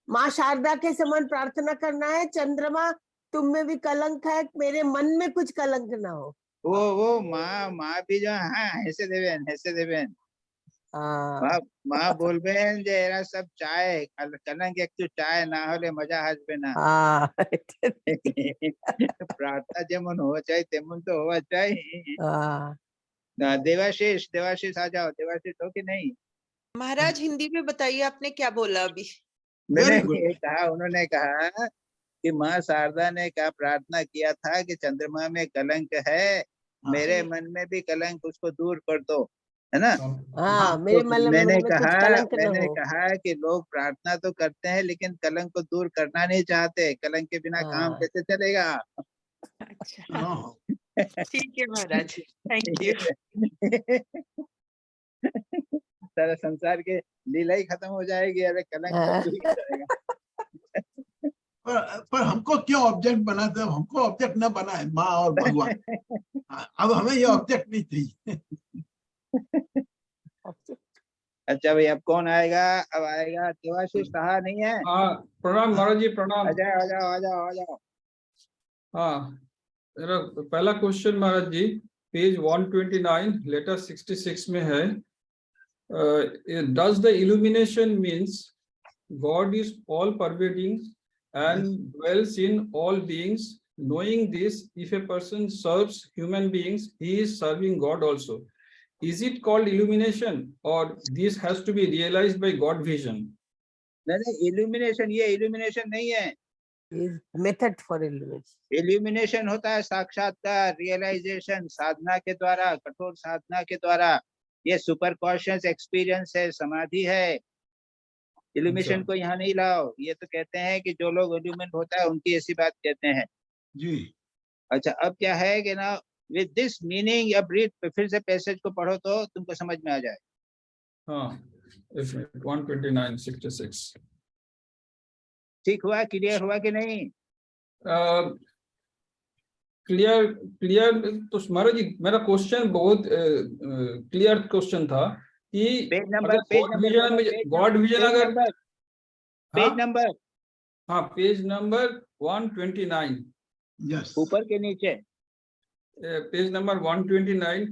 माँ शारदा के समान प्रार्थना करना है। चंद्रमा, तुम में भी कलंक है, मेरे मन में कुछ कलंक ना हो। वो माँ भी जो, हाँ हेसे देवेन हाँ, माँ बोलबेन जे एरा सब चाय कलंक एक चाय ना होले मजा हसबे ना। हाँ, प्रार्थना जेमन हो चाहे तेमन तो होवा चाहिए। हाँ। देवाशीष आ जाओ। देवाशीष हो कि नहीं? महाराज हिंदी में बताइए, आपने क्या बोला अभी? मैंने Very good. ये कहा, उन्होंने कहा कि माँ शारदा ने कहा, प्रार्थना किया था कि चंद्रमा में कलंक है, मेरे मन में भी कलंक, उसको दूर कर दो, है ना? हाँ, मेरे तो मन मैंने में कुछ कलंक न हो। कहा कि लोग प्रार्थना तो करते हैं लेकिन कलंक को दूर करना नहीं चाहते। कलंक के बिना काम हाँ। कैसे चलेगा? अच्छा, हाँ, ठीक है महाराज, थैंक यू। सारा संसार के लीला ही खत्म हो जाएगी। अरे कलंक सब दूर हो जाएगा। पर हमको क्यों ऑब्जेक्ट बनाते हैं? हमको ऑब्जेक्ट न बनाए माँ और भगवान। अब हमें ये ऑब्जेक्ट नहीं चाहिए। अच्छा भाई, अब कौन आएगा? अब आएगा देवाशीष। कहा नहीं है? हाँ, प्रणाम महाराज जी, प्रणाम। आ जाओ। हाँ, मेरा पहला क्वेश्चन महाराज जी, पेज 129 लेटर 66 में है, does the illumination means God is all pervading and dwells in all beings? Knowing this, if a person serves human beings, he is serving God also. Is it called illumination, or this has to be realized by God vision? नहीं, इल्यूमिनेशन, ये इल्यूमिनेशन नहीं है। Method for illumination. इल्यूमिनेशन होता है साक्षात्कार, रियलाइजेशन, साधना के द्वारा, कठोर साधना के द्वारा। ये सुपर कॉन्शियस एक्सपीरियंस है, समाधि है। इल्यूमिनेशन को यहाँ नहीं लाओ। ये तो कहते हैं कि जो लोग इल्यूमिनेट होता है उनकी ऐसी बात कहते हैं। जी, अच्छा, अब क्या है कि ना, विद दिस मीनिंग, अब रीड, फिर से पैसेज को पढ़ो तो तुमको समझ में आ जाए। हाँ, एक मिनट, 129:66. ठीक हुआ, क्लियर हुआ कि नहीं? क्लियर तो महाराज जी, मेरा क्वेश्चन बहुत क्लियर क्वेश्चन था कि पेज अगर नंबर गॉड विजन अगर, पेज हाँ नंबर हाँ, पेज नंबर 129, Yes. ऊपर के नीचे। Page number 129,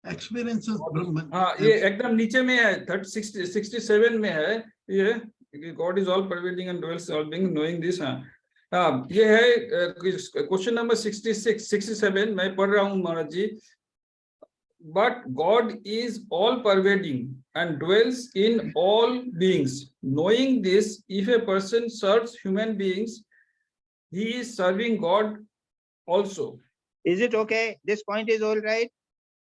Experience of Brahman. हाँ, ये एकदम नीचे में है, 67 में है ये, God is all pervading and dwells all being knowing this. हाँ, ये है क्वेश्चन नंबर 67 मैं पढ़ रहा हूँ महाराज जी। But God is all pervading and dwells in all beings. Knowing this, if a person serves human beings, he is serving God also. Is it okay? This point is all right?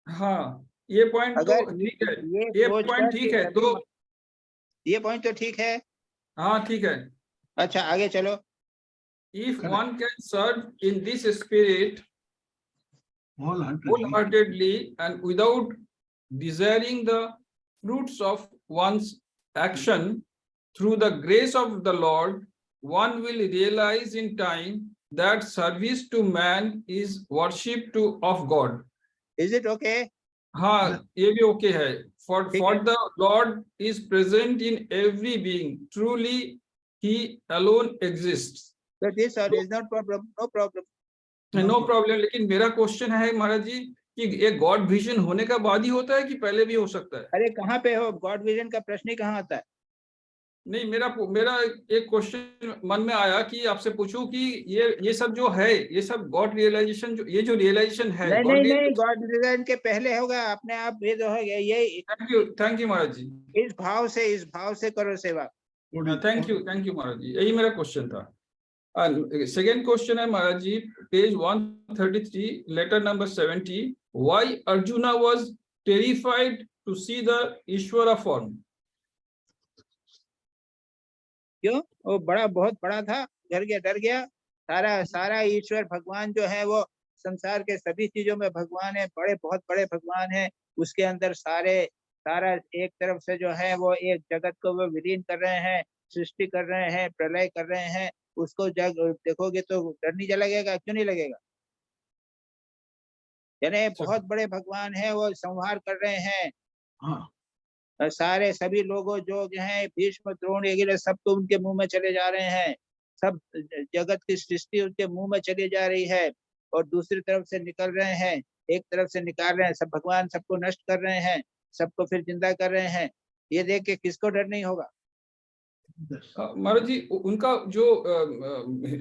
हाँ, ये पॉइंट तो अगर ठीक है, ये ये सोच पॉइंट कर ठीक कि है, तो ये पॉइंट तो ठीक है। हाँ ठीक है। अच्छा, आगे चलो। If Correct. one can serve in this spirit Wholeheartedly. wholeheartedly and without desiring the fruits of one's action, through the grace of the Lord, one will realize in time that service to man is worship to of God. Is it okay? हाँ, ये भी ओके है। For ठीक for है। the Lord is present in every being. Truly, He alone exists. So this is not problem, no problem. No problem. लेकिन मेरा क्वेश्चन है महाराज जी कि ये गॉड विजन होने का बाद ही होता है कि पहले भी हो सकता है? अरे कहाँ पे हो, गॉड विजन का प्रश्न ही कहाँ आता है? नहीं, मेरा एक क्वेश्चन मन में आया कि आपसे पूछूं कि ये सब जो है, ये सब गॉड रियलाइजेशन, जो रियलाइजेशन है, नहीं, गॉड विजन के पहले होगा, अपने आप भेद हो गया। ये थैंक यू महाराज जी। इस भाव से करो सेवा। थैंक यू महाराज जी, यही मेरा क्वेश्चन था। सेकेंड क्वेश्चन है महाराज जी, page 133, letter number 70। Why Arjuna was terrified to see the Ishvara form? क्यों? वो बहुत बड़ा था, डर गया। सारा ईश्वर भगवान जो है वो संसार के सभी चीजों में भगवान है, बहुत बड़े भगवान है। उसके अंदर सारा एक तरफ से जो है वो एक जगत को वो विलीन कर रहे हैं, सृष्टि कर रहे हैं, प्रलय कर रहे हैं। उसको देखोगे तो डर नहीं लगेगा? क्यों नहीं लगेगा? यानी बहुत बड़े भगवान है, वो संहार कर रहे हैं। हाँ। सारे सभी लोगों जो हैं भीष्म, द्रोण वगैरह सब तो उनके मुंह में चले जा रहे हैं। सब जगत की सृष्टि उनके मुंह में चली जा रही है और दूसरी तरफ से निकल रहे हैं, एक तरफ से निकाल रहे हैं। सब भगवान सबको नष्ट कर रहे हैं, सबको फिर जिंदा कर रहे हैं। ये देख के किसको डर नहीं होगा? महाराज जी, उनका जो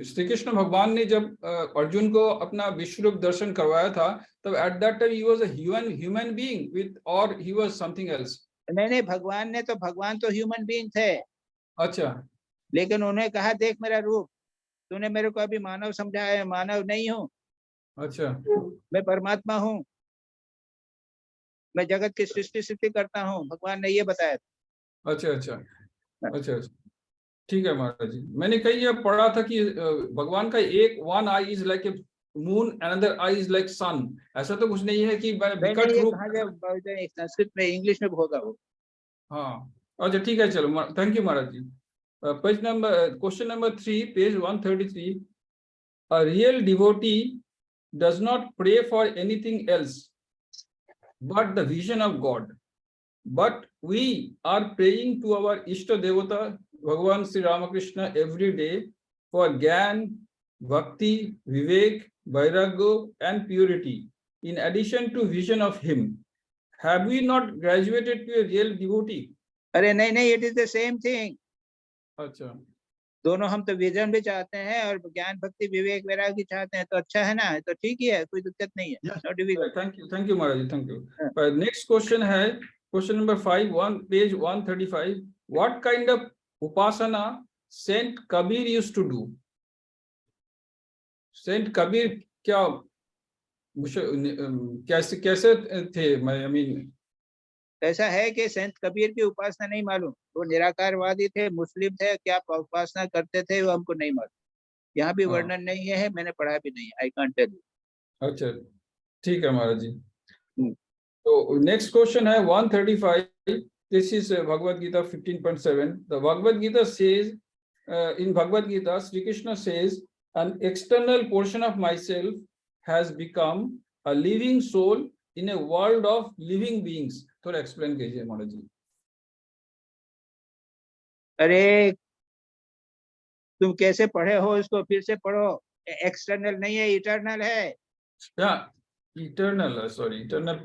श्री कृष्ण भगवान ने जब अर्जुन को अपना विश्व रूप दर्शन करवाया था, तब at that time he was a human being with, और ही वाज समथिंग एल्स? नहीं, भगवान तो ह्यूमन बीइंग थे। अच्छा। लेकिन उन्हें कहा, देख मेरा रूप, तूने मेरे को अभी मानव समझा है, मानव नहीं हूँ। अच्छा। मैं परमात्मा हूँ, मैं जगत की सृष्टि करता हूँ, भगवान ने ये बताया था। अच्छा, ठीक है महाराज जी। मैंने कहीं ये पढ़ा था कि भगवान का एक one eye is like a moon, another eye is like sun. ऐसा तो कुछ नहीं है कि विकट रूप? संस्कृत में, इंग्लिश में होगा वो। हाँ, अच्छा ठीक है, चलो thank you Maharaj ji. Page number, question number 3, page 133। A real devotee does not pray for anything else but the vision of God. But we are praying to our Ishta Devata, Bhagavan Sri Ramakrishna, every day for Gyan, Bhakti, Vivek, Vairagya and purity, in addition to vision of him. Have we not graduated to a real devotee? अरे नहीं, it is the same thing. अच्छा, दोनों हम तो विजन भी चाहते हैं और ज्ञान, भक्ति, विवेक, वैराग्य भी चाहते हैं, तो अच्छा है ना, तो ठीक ही है, कोई दिक्कत नहीं है। Yes. No difficult. Thank you Maharaj ji, thank you. Next question है question number 5, page 135। What kind of upasana saint Kabir used to do? Saint Kabir कैसे थे? आई मीन, ऐसा है कि संत कबीर की उपासना नहीं मालूम। वो निराकारवादी थे, मुस्लिम थे, क्या उपासना करते थे वो हमको नहीं मालूम। यहाँ भी वर्णन नहीं है, मैंने पढ़ा भी नहीं, आई कांट टेल यू। अच्छा ठीक है महाराज जी। So next question है 135. This is Bhagavad Gita 15.7. The Bhagavad Gita says, in Bhagavad Gita, Sri Krishna says, an external portion of myself has become a living soul in a world of living beings. थोड़ा explain कीजिए महाराज जी. अरे तुम कैसे पढ़े हो, इसको फिर से पढ़ो. एक्सटर्नल नहीं है, इटर्नल है. Yeah, eternal. Sorry, eternal.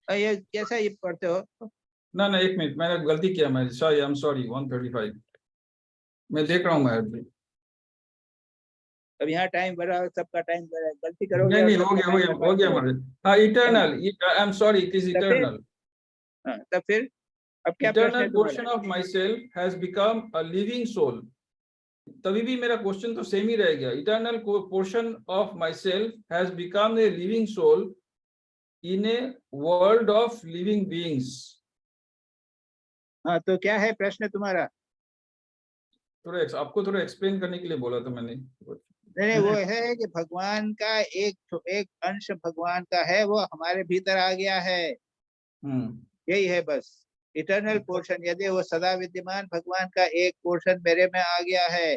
ये कैसा ये पढ़ते हो? ना एक मिनट, मैंने गलती किया. मैं sorry, I'm sorry. 135. मैं देख रहा हूँ महाराज जी. अब यहाँ टाइम बढ़ा, सबका टाइम बढ़ा, गलती करोगे. नहीं हो गया महाराज. हाँ, eternal. I'm sorry, it is eternal. तब फिर अब क्या प्रश्न है Eternal portion of myself has become a living soul. तभी भी मेरा क्वेश्चन तो सेम ही रह गया. Eternal portion of myself has become a living soul in a world of living beings. हाँ, तो क्या है प्रश्न तुम्हारा? आपको थोड़ा एक्सप्लेन करने के लिए बोला था मैंने. नहीं, वो है कि भगवान का एक अंश भगवान का है, वो हमारे भीतर आ गया है. यही है बस. इटर्नल पोर्शन, यदि वो सदा विद्यमान भगवान का एक पोर्शन मेरे में आ गया है,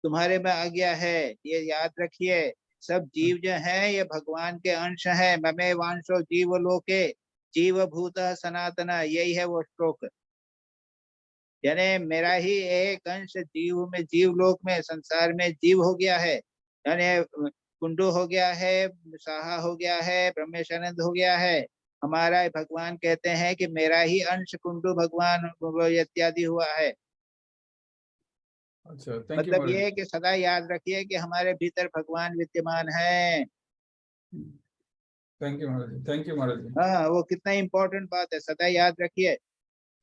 तुम्हारे में आ गया है, ये याद रखिए. सब जीव जो हैं ये भगवान के अंश हैं. ममे वांशो जीव लोके जीव भूत सनातन, यही है वो श्लोक. यानी मेरा ही एक अंश जीव में, जीव लोक में, संसार में जीव हो गया है. यानी कुंडू हो गया है, साहा हो गया है, ब्रह्मेशानंद हो गया है. हमारा भगवान कहते हैं कि मेरा ही अंश कुंडू भगवान इत्यादि हुआ है. अच्छा, मतलब ये है कि सदा याद रखिए कि हमारे भीतर भगवान विद्यमान है. थैंक यू महाराज. हाँ, वो कितना इम्पोर्टेंट बात है, सदा याद रखिए.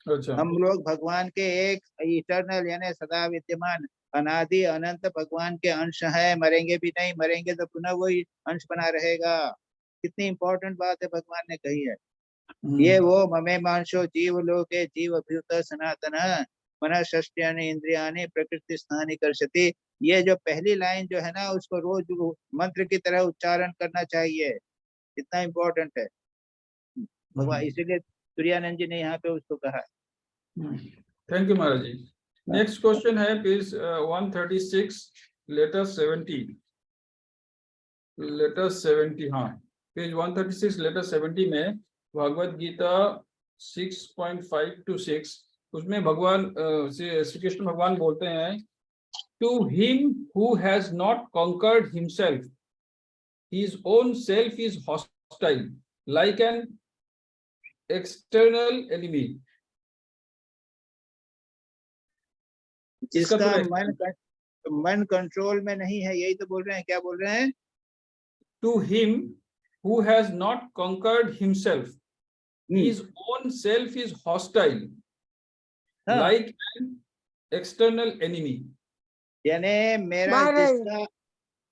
अच्छा, हम लोग भगवान के एक इटर्नल यानी सदा विद्यमान अनादि अनंत भगवान के अंश है. मरेंगे भी नहीं, मरेंगे तो पुनः वही अंश बना रहेगा. कितनी इम्पोर्टेंट बात है भगवान ने कही है. ये वो ममे मांशो जीव लोके जीव भूत सनातन मन षष्ट्यानि इंद्रियानि प्रकृति स्थानि कर्षति. ये जो पहली लाइन जो है ना, उसको रोज मंत्र की तरह उच्चारण करना चाहिए. कितना इम्पोर्टेंट है भगवान. इसीलिए सूर्यानंद जी ने यहाँ पे उसको कहा. Thank you Maharaj ji. Next question है पेज 136 लेटर 70. हाँ, पेज 136 लेटर 70 में भगवत गीता 6.5 to 6, उसमें भगवान श्री कृष्ण भगवान बोलते हैं, to him who has not conquered himself his own self is hostile like an external enemy. जिसका मन कंट्रोल में नहीं है, यही तो बोल रहे हैं. क्या बोल रहे हैं? To him who has not conquered himself his own self is hostile like an external enemy. यानी मेरा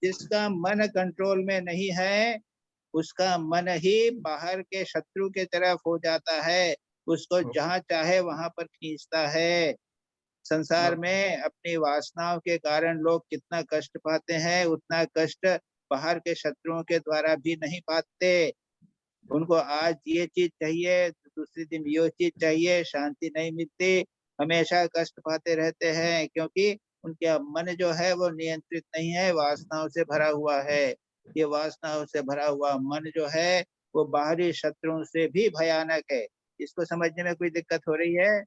जिसका मन कंट्रोल में नहीं है, उसका मन ही बाहर के शत्रु के तरफ हो जाता है. उसको जहां चाहे वहां पर खींचता है. संसार में अपनी वासनाओं के कारण लोग कितना कष्ट पाते हैं, उतना कष्ट बाहर के शत्रुओं के द्वारा भी नहीं पाते. उनको आज ये चीज चाहिए, दूसरी दिन ये चीज चाहिए, शांति नहीं मिलती, हमेशा कष्ट पाते रहते हैं, क्योंकि उनका मन जो है वो नियंत्रित नहीं है, वासनाओं से भरा हुआ है. ये वासनाओं से भरा हुआ मन जो है वो बाहरी शत्रुओं से भी भयानक है. इसको समझने में कोई दिक्कत हो रही है?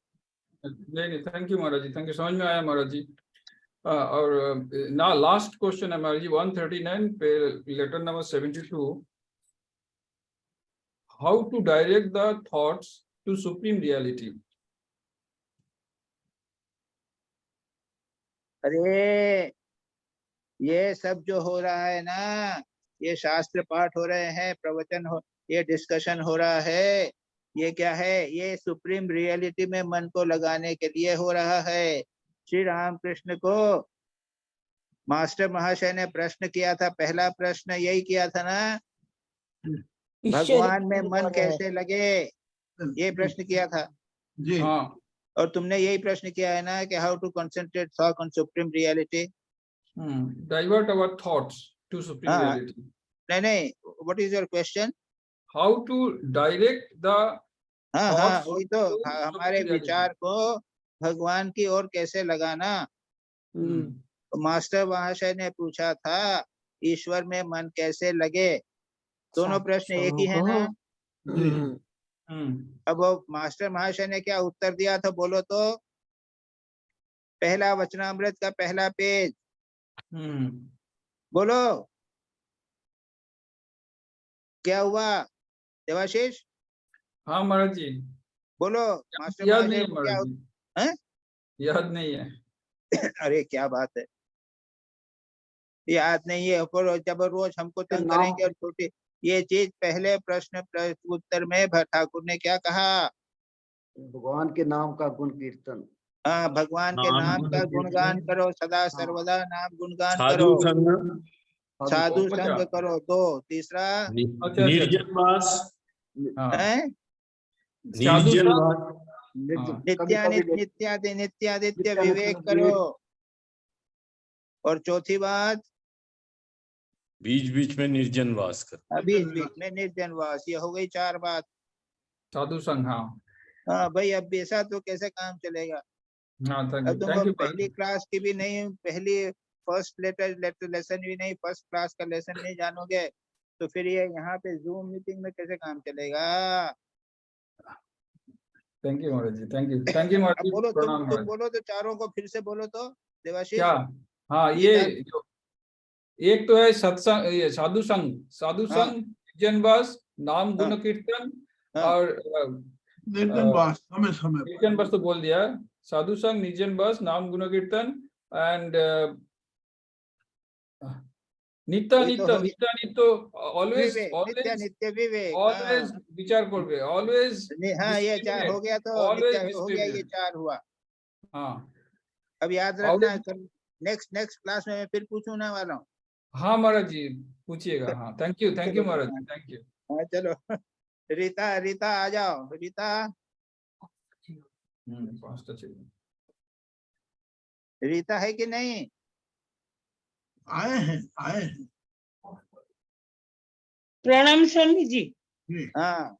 नहीं, thank you Maharaj ji. Thank you, समझ में आया महाराज जी. और ना लास्ट क्वेश्चन है महाराज जी 139 पे letter number 72. How to direct the thoughts to supreme reality? अरे ये सब जो हो रहा है ना, ये शास्त्र पाठ हो रहे हैं, प्रवचन हो, ये डिस्कशन हो रहा है, ये क्या है? ये सुप्रीम रियलिटी में मन को लगाने के लिए हो रहा है. श्री रामकृष्ण को मास्टर महाशय ने प्रश्न किया था, पहला प्रश्न यही किया था ना, भगवान में मन कैसे लगे, ये प्रश्न किया था. हाँ. और तुमने यही प्रश्न किया है ना कि how to concentrate thought on supreme reality. Divert our thoughts to supreme reality. नहीं, what is your question? how to direct the हाँ thoughts वही तो to हमारे reality. विचार को भगवान की ओर कैसे लगाना। तो मास्टर महाशय ने पूछा था ईश्वर में मन कैसे लगे, दोनों प्रश्न एक ही है ना। अब वो मास्टर महाशय ने क्या उत्तर दिया था बोलो तो? पहला वचनामृत का पहला पेज बोलो क्या हुआ देवाशीष? हाँ महाराज जी, बोलो मास्टर याद नहीं महाशय है को क्या महाराज जी, हैं? याद नहीं है। अरे क्या बात है, याद नहीं है पर जब रोज हमको तंग नाम- करेंगे और छोटी ये चीज। पहले प्रश्न उत्तर में ठाकुर ने क्या कहा? भगवान के नाम का गुण कीर्तन, हाँ भगवान के नाम का गुणगान करो, सदा सर्वदा नाम गुणगान साधु करो, संग, साधु अच्छा। संग करो। दो तीसरा अच्छा, निर्जनवास, हाँ, है साधु संग, निर्जनवास, नित्यादि नित्यादित्य विवेक करो। और चौथी बात बीच बीच में निर्जनवास कर। बीच बीच में निर्जनवास। ये हो गई 4 बात। साधु संग, हाँ हाँ भाई अब ऐसा तो कैसे काम चलेगा? हाँ, अब थैंक तुम यू पहली क्लास की भी नहीं, पहली फर्स्ट लेसन भी नहीं, फर्स्ट क्लास का लेसन नहीं जानोगे तो फिर ये यहाँ पे जूम मीटिंग में कैसे काम चलेगा? Thank you Maharaj ji, thank you महाराज अब जी, बोलो प्रणाम तुम महाराज। बोलो तो चारों को फिर से बोलो तो देवाशीष। क्या? हाँ, ये जो एक तो है सत्संग, ये साधु संग, हाँ। जनवास, नाम गुण हाँ। कीर्तन, हाँ। और निर्जन वास समय समय पर। निर्जन बस तो बोल दिया, साधु संग, निर्जन बस, नाम गुण कीर्तन, एंड नित्य ये तो नित्य हो गया। नित्य नित्य, ऑलवेज विवेक, नित्य ऑलवेज नित्य विवेक। ऑलवेज विचार करबे, ऑलवेज। हाँ ये 4 हो गया, तो Always नित्य हो गया, ये discriminate. 4 हुआ। हाँ अब याद रखना, नेक्स्ट क्लास में मैं फिर पूछने वाला हूँ। हाँ महाराज जी, पूछिएगा। हाँ, thank you Maharaj ji, thank you. हाँ चलो रीता आ जाओ। पाँचटा चाहिए। रीता है कि नहीं? आए हैं। प्रणाम स्वामी जी। हाँ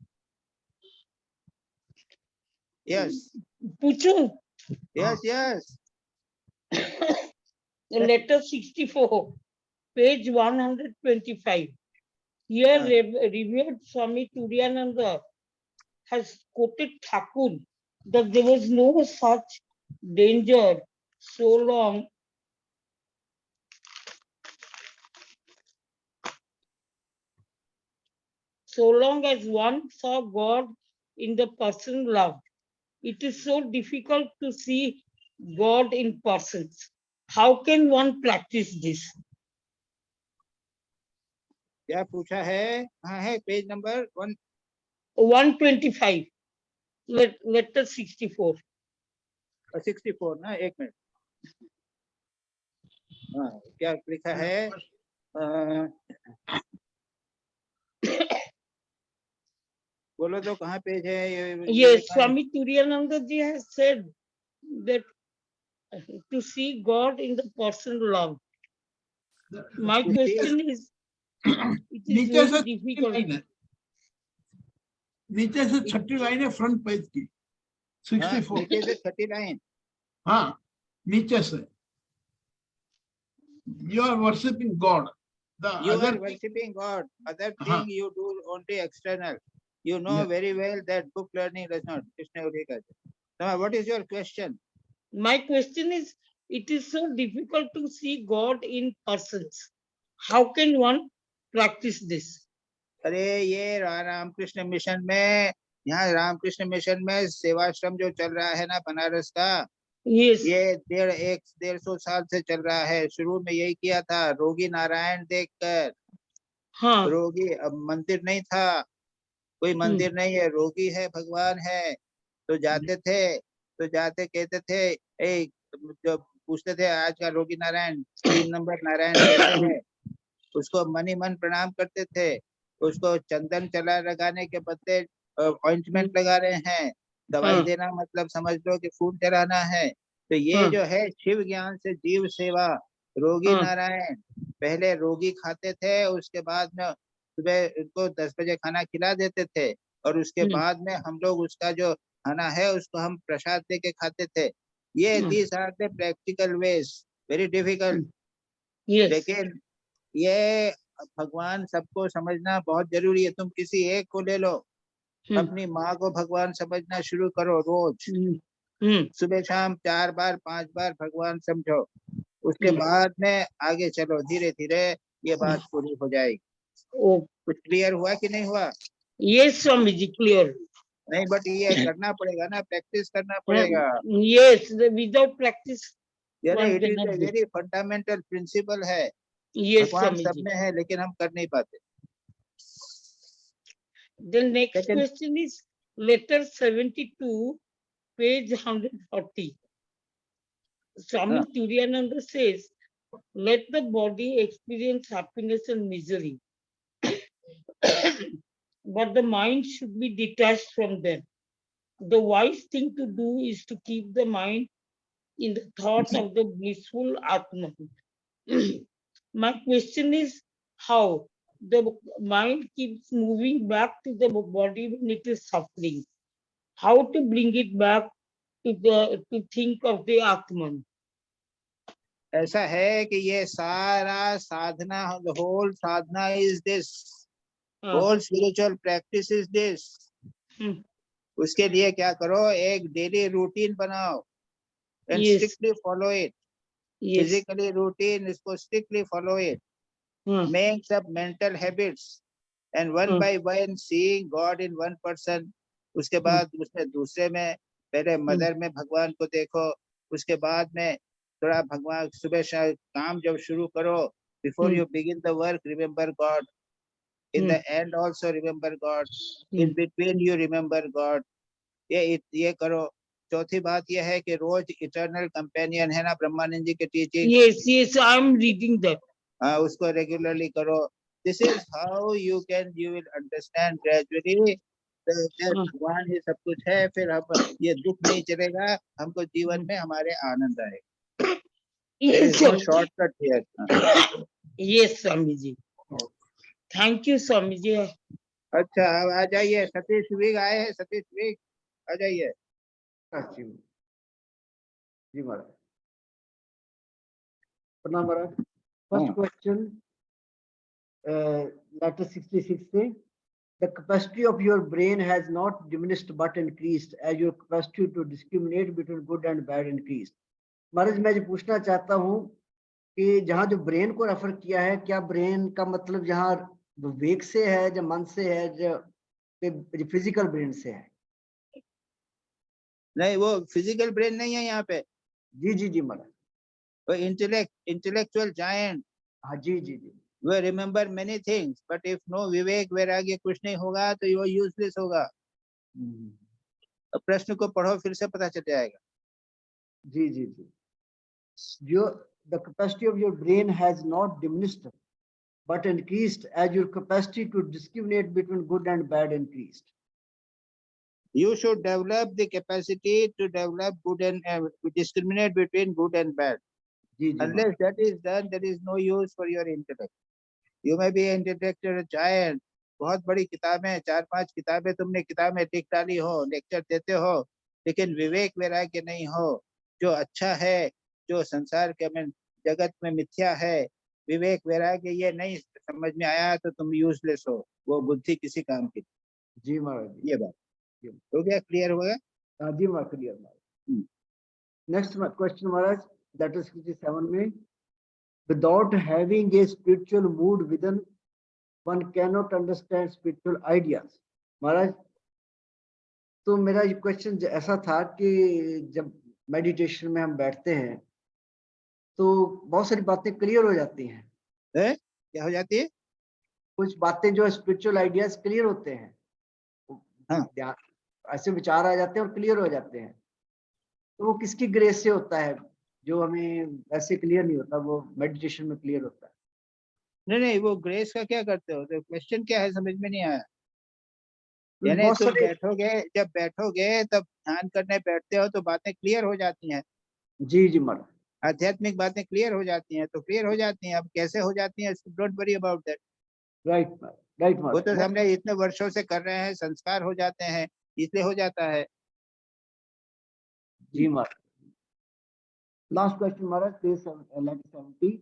यस पूछू? Yes letter 64, page 125. Here, Revered Swami Turiyananda has quoted Thakur that there was no such danger so long as one saw God in the person loved. It is so difficult to see God in persons. How can one practice this? क्या पूछा है? कहाँ है? Page number 125, letter 64. 64 ना, एक मिनट। हाँ क्या लिखा है? बोलो तो कहाँ पेज है? Yes, Swami Turiyananda ji has said that to see God in the person loved. My question is, it is नीचे से very difficult. लाइन है, नीचे से 6 लाइन है फ्रंट पेज की। 64। नीचे से 30 लाइन। हाँ, नीचे से। You are worshipping God. You are worshipping God. Other thing you do only external. You know very well that book learning does not. Now, what is your question? My question is, it is so difficult to see God in persons. How can one practice this? अरे ये रामकृष्ण मिशन में, यहाँ रामकृष्ण मिशन में सेवाश्रम जो चल रहा है ना बनारस का, Yes. ये 150 साल से चल रहा है। शुरू में यही किया था, रोगी नारायण देखकर। हाँ. रोगी, अब मंदिर नहीं था, कोई मंदिर नहीं है, रोगी है, भगवान है। तो जाते कहते थे, जो पूछते थे आज का रोगी नारायण 3 नंबर नारायण कैसे है, उसको मन ही मन प्रणाम करते थे। उसको चंदन चला लगाने के बदले ऑइंटमेंट लगा रहे हैं। दवाई देना मतलब समझ लो कि फूल चढ़ाना है। तो ये जो है शिव ज्ञान से जीव सेवा, रोगी नारायण। पहले रोगी खाते थे, उसके बाद में सुबह उनको 10 बजे खाना खिला देते थे और उसके बाद में हम लोग उसका जो खाना है उसको हम प्रसाद दे के खाते थे। ये these are the practical ways, very difficult, Yes. लेकिन ये भगवान सबको समझना बहुत जरूरी है। तुम किसी एक को ले लो, अपनी माँ को भगवान समझना शुरू करो, रोज सुबह शाम 4 बार 5 बार भगवान समझो, उसके बाद में आगे चलो, धीरे धीरे ये बात पूरी हो जाएगी। Oh, कुछ क्लियर हुआ कि नहीं हुआ? yes, Swamiji, clear. नहीं, बट ये करना पड़ेगा ना, प्रैक्टिस करना पड़ेगा। Yes, without practice, यानी one it is cannot A do. Very fundamental principle है। Yes, भगवान सब Swamiji. में है लेकिन हम कर नहीं पाते। The next Second. question is letter 72, page 140. Swami Turiyananda says, let the body experience happiness and misery, but the mind should be detached from them. The wise thing to do is to keep the mind in the thought of the blissful Atman. My question is how the mind keeps moving back to the body when it is suffering. How to bring it back to think of the Atman. ऐसा है कि ये सारा साधना, the whole sadhana is this, whole spiritual practice is this. उसके लिए क्या करो, एक डेली रूटीन बनाओ and Yes. strictly follow it. Yes. Physically routine, इसको strictly follow it. Make some mental habits and one by one seeing God in one person. उसके बाद उसमें दूसरे में, पहले मदर में भगवान को देखो, उसके बाद में थोड़ा भगवान, सुबह शाम काम जब शुरू करो, before you begin the work remember God, in the end also remember God, in between you remember God. ये करो। चौथी बात यह है कि रोज इटर्नल कंपेनियन है ना ब्रह्मानंद जी के teaching, Yes, yes, I am reading that. उसको रेगुलरली करो। This is how you will understand gradually that भगवान ही सब कुछ है, फिर हम ये दुख नहीं चलेगा, हमको जीवन में हमारे आनंद आएगा। Yes, शॉर्टकट है। yes, Swamiji. Thank you, Swamiji. अच्छा, अब आ जाइए, सतीश विग आए हैं, सतीश विग आ जाइए। जी महाराज, प्रणाम महाराज। फर्स्ट क्वेश्चन, letter 66 से, the capacity of your brain has not diminished but increased as your capacity to discriminate between good and bad increased. महाराज, मैं जो पूछना चाहता हूँ कि जहाँ जो ब्रेन को रेफर किया है, क्या ब्रेन का मतलब यहाँ विवेक से है, जो मन से है, जो फिजिकल ब्रेन से है? नहीं, वो फिजिकल ब्रेन नहीं है यहाँ पे। जी जी जी महाराज। वो इंटेलेक्चुअल जायंट। हाँ जी जी जी। We remember many things, but if no विवेक वैराग्य कुछ नहीं होगा तो वो यूजलेस होगा। प्रश्न को पढ़ो, फिर से पता चल जाएगा। जी जी जी। जो the capacity of your brain has not diminished but increased as your capacity to discriminate between good and bad increased. You should develop the capacity to develop good and to discriminate between good and bad. Unless that is done, there is no use for your intellect. You may be an intellectual giant. बहुत बड़ी किताबें, 4-5 किताबें तुमने किताब में लिख डाली हो, लेक्चर देते हो, लेकिन विवेक वैराग्य नहीं हो, जो अच्छा है, जो संसार के में जगत में मिथ्या है, विवेक वैराग्य ये नहीं समझ में आया तो तुम यूजलेस हो, वो बुद्धि किसी काम की। जी महाराज, ये बात हो गया, क्लियर हो गया? हाँ जी महाराज, क्लियर महाराज। नेक्स्ट क्वेश्चन महाराज, that is 57 में, without having a spiritual mood within, one cannot understand spiritual ideas. महाराज, तो मेरा ये क्वेश्चन ऐसा था कि जब मेडिटेशन में हम बैठते हैं तो बहुत सारी बातें क्लियर हो जाती हैं। क्या हो जाती है? कुछ बातें जो स्पिरिचुअल आइडियाज क्लियर होते हैं। हाँ। ऐसे विचार आ जाते हैं और क्लियर हो जाते हैं। तो वो किसकी ग्रेस से होता है? जो हमें ऐसे क्लियर नहीं होता, वो मेडिटेशन में क्लियर होता है। नहीं, वो ग्रेस का क्या करते हो? तो क्वेश्चन क्या है, समझ में नहीं आया। यानी तुम बैठोगे, जब बैठोगे तब ध्यान करने बैठते हो तो बातें क्लियर हो जाती हैं। जी जी महाराज, आध्यात्मिक बातें क्लियर हो जाती हैं, तो क्लियर हो जाती हैं। अब कैसे हो जाती हैं, don't worry about that. Right, right, वो तो Maharaj. हमने इतने वर्षों से कर रहे हैं, संस्कार हो जाते हैं, इसलिए हो जाता है। Ji Maharaj. Last question, Maharaj, page 1170.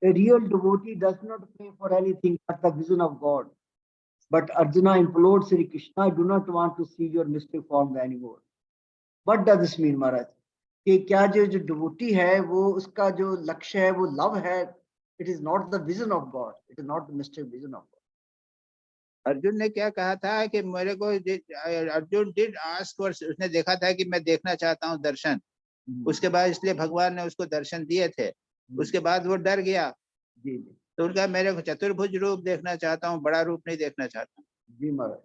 A real devotee does not pray for anything but the vision of God. But Arjuna implored Sri Krishna, I do not want to see your mystic form anymore. What does this mean, Maharaj? कि क्या जो डिवोटी है वो उसका जो लक्ष्य है वो लव है, it is not the vision of God, it is not the mystic vision of God. Arjun ने क्या कहा था कि मेरे को अर्जुन डिड आस्क फॉर, उसने देखा था कि मैं देखना चाहता हूँ दर्शन, उसके बाद इसलिए भगवान ने उसको दर्शन दिए थे, उसके बाद वो डर गया, जी जी तो उनका मेरे को चतुर्भुज रूप देखना चाहता हूँ, बड़ा रूप नहीं देखना चाहता हूँ। जी महाराज.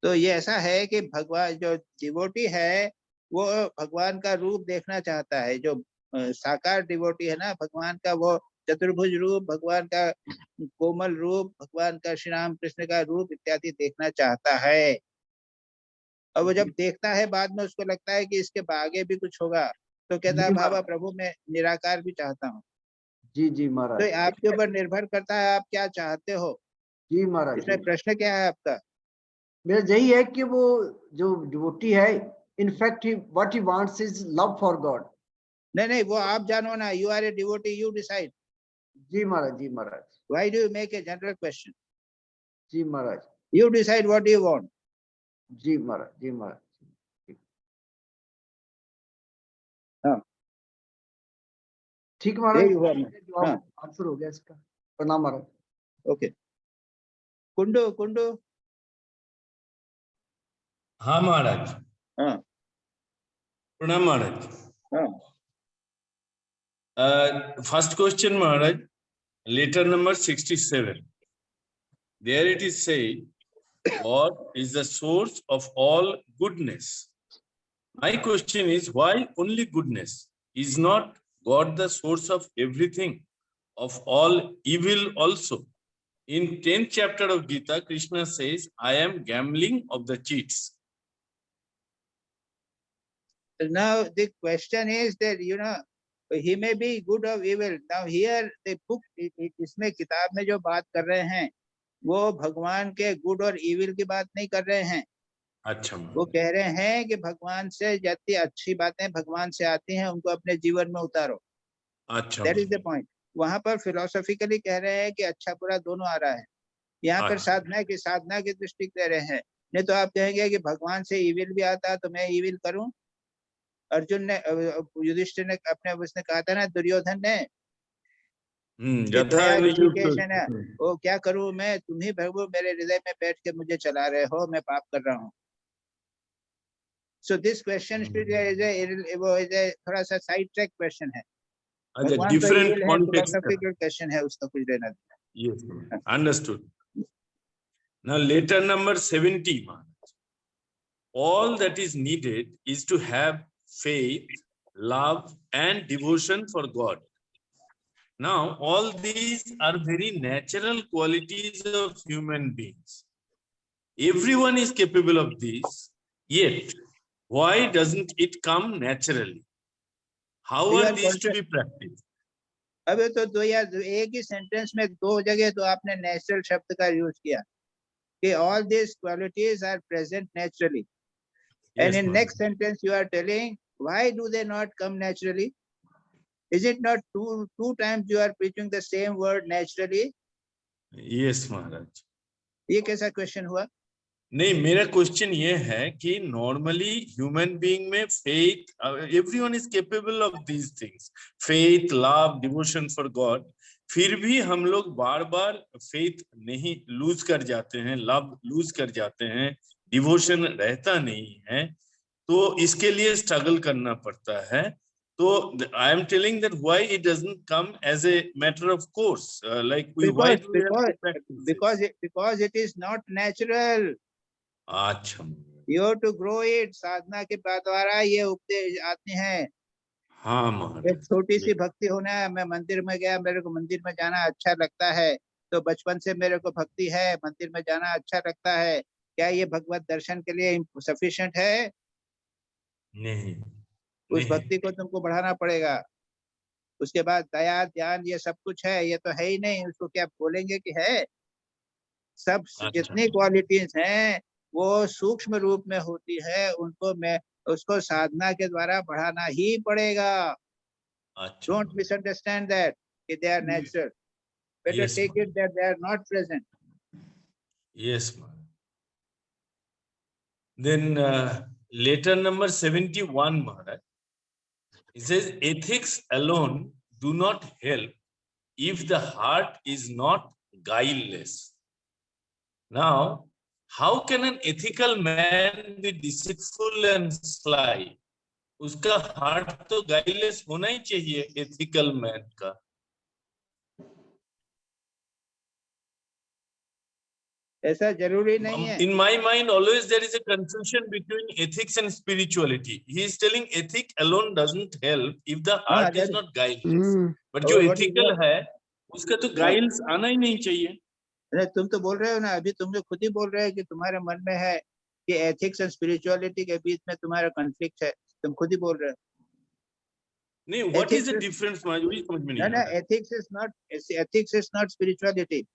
तो ये ऐसा है कि भगवान जो डिवोटी है वो भगवान का रूप देखना चाहता है, जो साकार डिवोटी है ना भगवान का, वो चतुर्भुज रूप, भगवान का कोमल रूप, भगवान का श्री राम कृष्ण का रूप इत्यादि देखना चाहता है। और वो जब देखता है बाद में उसको लगता है कि इसके आगे भी कुछ होगा, तो कहता है जी बाबा महाराज. प्रभु मैं निराकार भी चाहता हूँ। जी जी तो महाराज. आपके ऊपर निर्भर करता है आप क्या चाहते हो। जी महाराज. इसमें प्रश्न क्या है आपका? मेरा यही है कि वो जो डिवोटी है, in fact what he wants is love for God. नहीं नहीं, वो आप जानो ना, you are a devotee, you decide. जी महाराज. जी महाराज. Why do you make a general question? जी महाराज. You decide what you want. जी महाराज. जी महाराज. हाँ ठीक महाराज. यही हुआ ना। जवाब हाँ आंसर हो गया इसका. प्रणाम महाराज. ओके। कुंडू कुंडू। हाँ महाराज. हाँ प्रणाम महाराज. हाँ First question, Maharaj, letter number 67. There it is said, God is the source of all goodness. My question is, why only goodness? Is not God the source of everything, of all evil also? In 10th chapter of Gita, Krishna says, I am gambling of the cheats. now the question is that he may be good or evil. Now here the book, इसमें किताब में जो बात कर रहे हैं वो भगवान के गुड और इविल की बात नहीं कर रहे हैं। अच्छा, वो कह रहे हैं कि भगवान से जितनी अच्छी बातें भगवान से आती हैं उनको अपने जीवन में उतारो। अच्छा, दैट इज द पॉइंट। वहां पर फिलोसॉफिकली कह रहे हैं कि अच्छा बुरा दोनों आ रहा है। यहाँ पर अच्छा। साधना की दृष्टि दे रहे हैं। नहीं तो आप कहेंगे कि भगवान से इविल भी आता है तो मैं इविल करूं। अर्जुन ने, युधिष्ठिर ने अपने, उसने कहा था ना दुर्योधन ने, ऋषिकेश है वो क्या करूं मैं, तुम ही प्रभु मेरे हृदय में बैठ के मुझे चला रहे हो, मैं पाप कर रहा हूँ। सो दिस क्वेश्चन थोड़ा सा साइड ट्रैक क्वेश्चन है। भगवान तो इविल है, फिलोसॉफिकल क्वेश्चन है, उसका कुछ लेना देना। Yes, understood. Now, letter number 70. All that is needed is to have faith, love, and devotion for God. Now, all these are very natural qualities of human beings. Everyone is capable of this, yet why doesn't it come naturally? How are these to be practiced? अबे तो एक ही सेंटेंस में दो जगह तो आपने नेचुरल शब्द का यूज किया कि all these qualities are present naturally. And in next sentence you are telling why do they not come naturally? Is it not two times you are preaching the same word naturally? Yes, Maharaj. ये कैसा क्वेश्चन हुआ? नहीं, मेरा क्वेश्चन ये है कि नॉर्मली ह्यूमन बीइंग में faith, everyone is capable of these things, faith, love, devotion for God, फिर भी हम लोग बार बार फेथ नहीं लूज कर जाते हैं, लव लूज कर जाते हैं, डिवोशन रहता नहीं है, तो इसके लिए स्ट्रगल करना पड़ता है। तो I am telling that why it doesn't come as a matter of course, like we why because it is not natural. अच्छा, You have to grow it. साधना के द्वारा ये उपदेश आते हैं। हाँ महाराज। एक छोटी सी भक्ति होना है, मैं मंदिर में गया, मेरे को मंदिर में जाना अच्छा लगता है, तो बचपन से मेरे को भक्ति है, मंदिर में जाना अच्छा लगता है, क्या ये भगवत दर्शन के लिए सफिशिएंट है? नहीं, उस भक्ति को तुमको बढ़ाना पड़ेगा। उसके बाद दया, ध्यान, ये सब कुछ है, ये तो है ही नहीं, उसको क्या बोलेंगे कि है? सब अच्छा। जितनी क्वालिटीज हैं वो सूक्ष्म रूप में होती है, उनको मैं उसको साधना के द्वारा बढ़ाना ही पड़ेगा. अच्छा Don't misunderstand that they are natural. Better Yes, take it that they are not present. yes, Maharaj. Then letter number 71, Maharaj. It says ethics alone do not help if the heart is not guileless. Now, how can an ethical man be deceitful and sly? उसका हार्ट तो गाइलेस होना ही चाहिए एथिकल मैन का. ऐसा जरूरी नहीं है. In my mind, always there is a confusion between ethics and spirituality. He is telling ethic alone doesn't help if the heart is not guileless. But जो What is ethical that? है, उसका तो guiles आना ही नहीं चाहिए. अरे तुम तो बोल रहे हो ना, अभी तुम जो खुद ही बोल रहे हो कि तुम्हारे मन में है कि एथिक्स एंड स्पिरिचुअलिटी के बीच में तुम्हारा कॉन्फ्लिक्ट है. तुम खुद ही बोल रहे हो. नहीं, what is the Ethics difference? मुझे समझ में नहीं ना आ ना, रहा. ethics is not spirituality.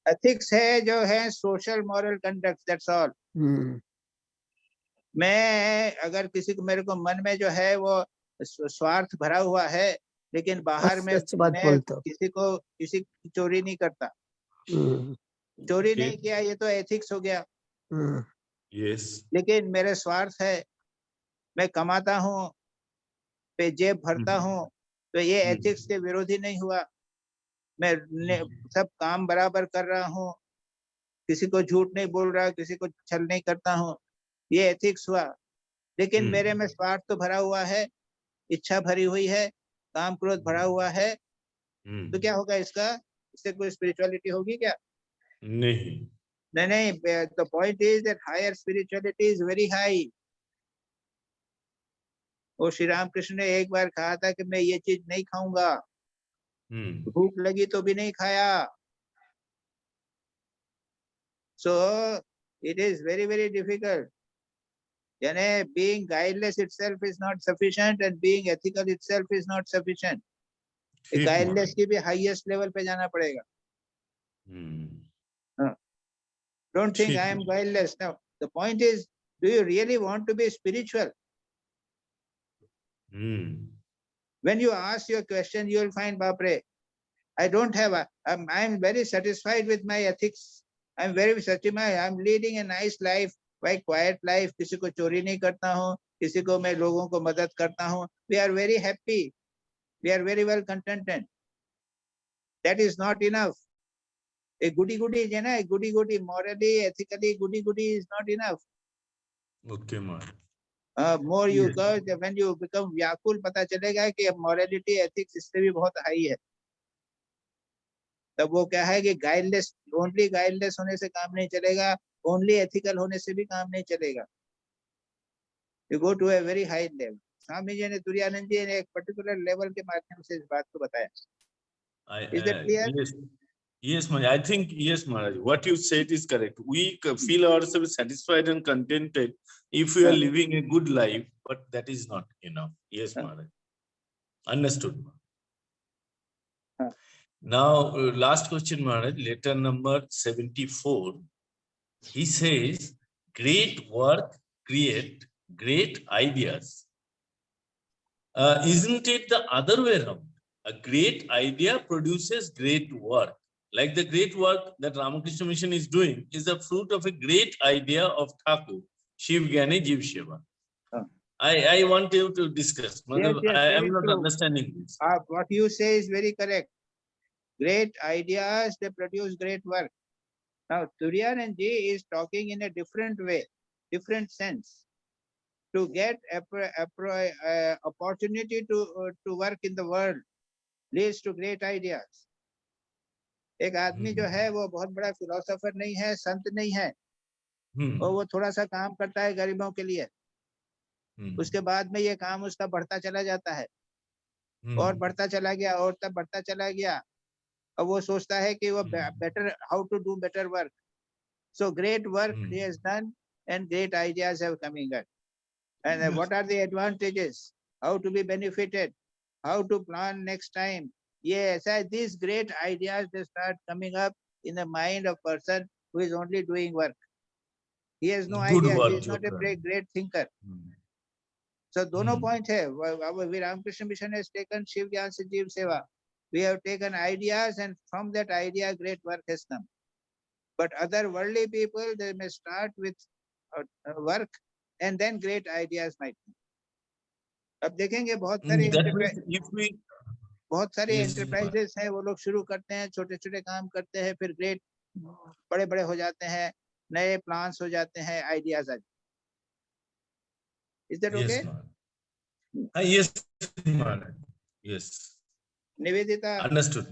Ethics है जो है social moral conduct, that's all. मैं अगर किसी को, मेरे को मन में जो है वो स्वार्थ भरा हुआ है, लेकिन बाहर में मैं किसी की चोरी नहीं करता. चोरी नहीं किया, ये तो एथिक्स हो गया. Yes. लेकिन मेरे स्वार्थ है, मैं कमाता हूँ, पे जेब भरता हूँ, तो ये एथिक्स के विरोधी नहीं हुआ. मैं सब काम बराबर कर रहा हूँ, किसी को झूठ नहीं बोल रहा, किसी को छल नहीं करता हूँ, ये एथिक्स हुआ. लेकिन मेरे में स्वार्थ तो भरा हुआ है, इच्छा भरी हुई है, काम क्रोध भरा हुआ है, तो क्या होगा इसका? इससे कोई स्पिरिचुअलिटी होगी क्या? नहीं. नहीं. The point is that higher spirituality is very high. वो श्री रामकृष्ण ने एक बार कहा था कि मैं ये चीज नहीं खाऊंगा, भूख लगी तो भी नहीं खाया. So it is very, very difficult. यानी being guileless itself is not sufficient and being ethical itself is not sufficient. Guileless की भी highest level पे जाना पड़ेगा. Don't think I am guileless. Now the point is, do you really want to be spiritual? When you ask your question, you will find, Bapre, I don't have I am very satisfied with my ethics. I am very satisfied. I am leading a nice life, quite quiet life. किसी को चोरी नहीं करता हूँ, किसी को मैं लोगों को मदद करता हूँ. We are very happy. We are very well contented. That is not enough. A goody है ना, goody morally, ethically goody is not enough. Okay, man. More you go, when you become व्याकुल, पता चलेगा कि morality, ethics इससे भी बहुत हाई है. तब वो क्या है कि गाइडलेस, ओनली गाइडलेस होने से काम नहीं चलेगा, ओनली एथिकल होने से भी काम नहीं चलेगा. You go to a very high level. Swami ji ने, तुरानंद जी ने एक पर्टिकुलर लेवल के माध्यम से इस बात को बताया. Is that clear? Yes, Maharaj. I think, yes, Maharaj. What you said is correct. We feel ourselves satisfied and contented if we are living a good life, but that is not enough. Yes, Maharaj. Understood. Now, last question, Maharaj, letter number 74. He says, great work create great ideas. Isn't it the other way around? A great idea produces great work. Like the great work that Ramakrishna Mission is doing is the fruit of a great idea of Thakur, Shiv Gyani Jiv Shiva. I want you to discuss. Yes, I am very not true. understanding this. What you say is very correct. Great ideas, they produce great work. Now, Turiyanand ji is talking in a different way, different sense. To get opportunity to work in the world leads to great ideas. एक आदमी जो है वो बहुत बड़ा फिलोसोफर नहीं है, संत नहीं है, और वो थोड़ा सा काम करता है गरीबों के लिए. उसके बाद में ये काम उसका बढ़ता चला जाता है, और बढ़ता चला गया, और तब बढ़ता चला गया, और वो सोचता है कि वो better, how to do better work. So great work he has done and great ideas have coming up. And what are the advantages? How to be benefited? How to plan next time? Yes, these great ideas, they start coming up in the mind of person who is only doing work. He has no Good idea. He work, is not a Jokran. great thinker. So दोनों point है. Our Ramakrishna Mission has taken Shiv Gyan Sanjeev Seva. We have taken ideas, and from that idea, great work has come. But other worldly people, they may start with work, and then great ideas might come. अब देखेंगे बहुत सारे Yes, enterprises हैं, वो लोग शुरू करते हैं, छोटे छोटे काम करते हैं, फिर great बड़े बड़े हो जाते हैं, नए plans हो जाते हैं, ideas आ जाते हैं. Is that okay? Yes, Maharaj. Yes. Nivedita. Understood.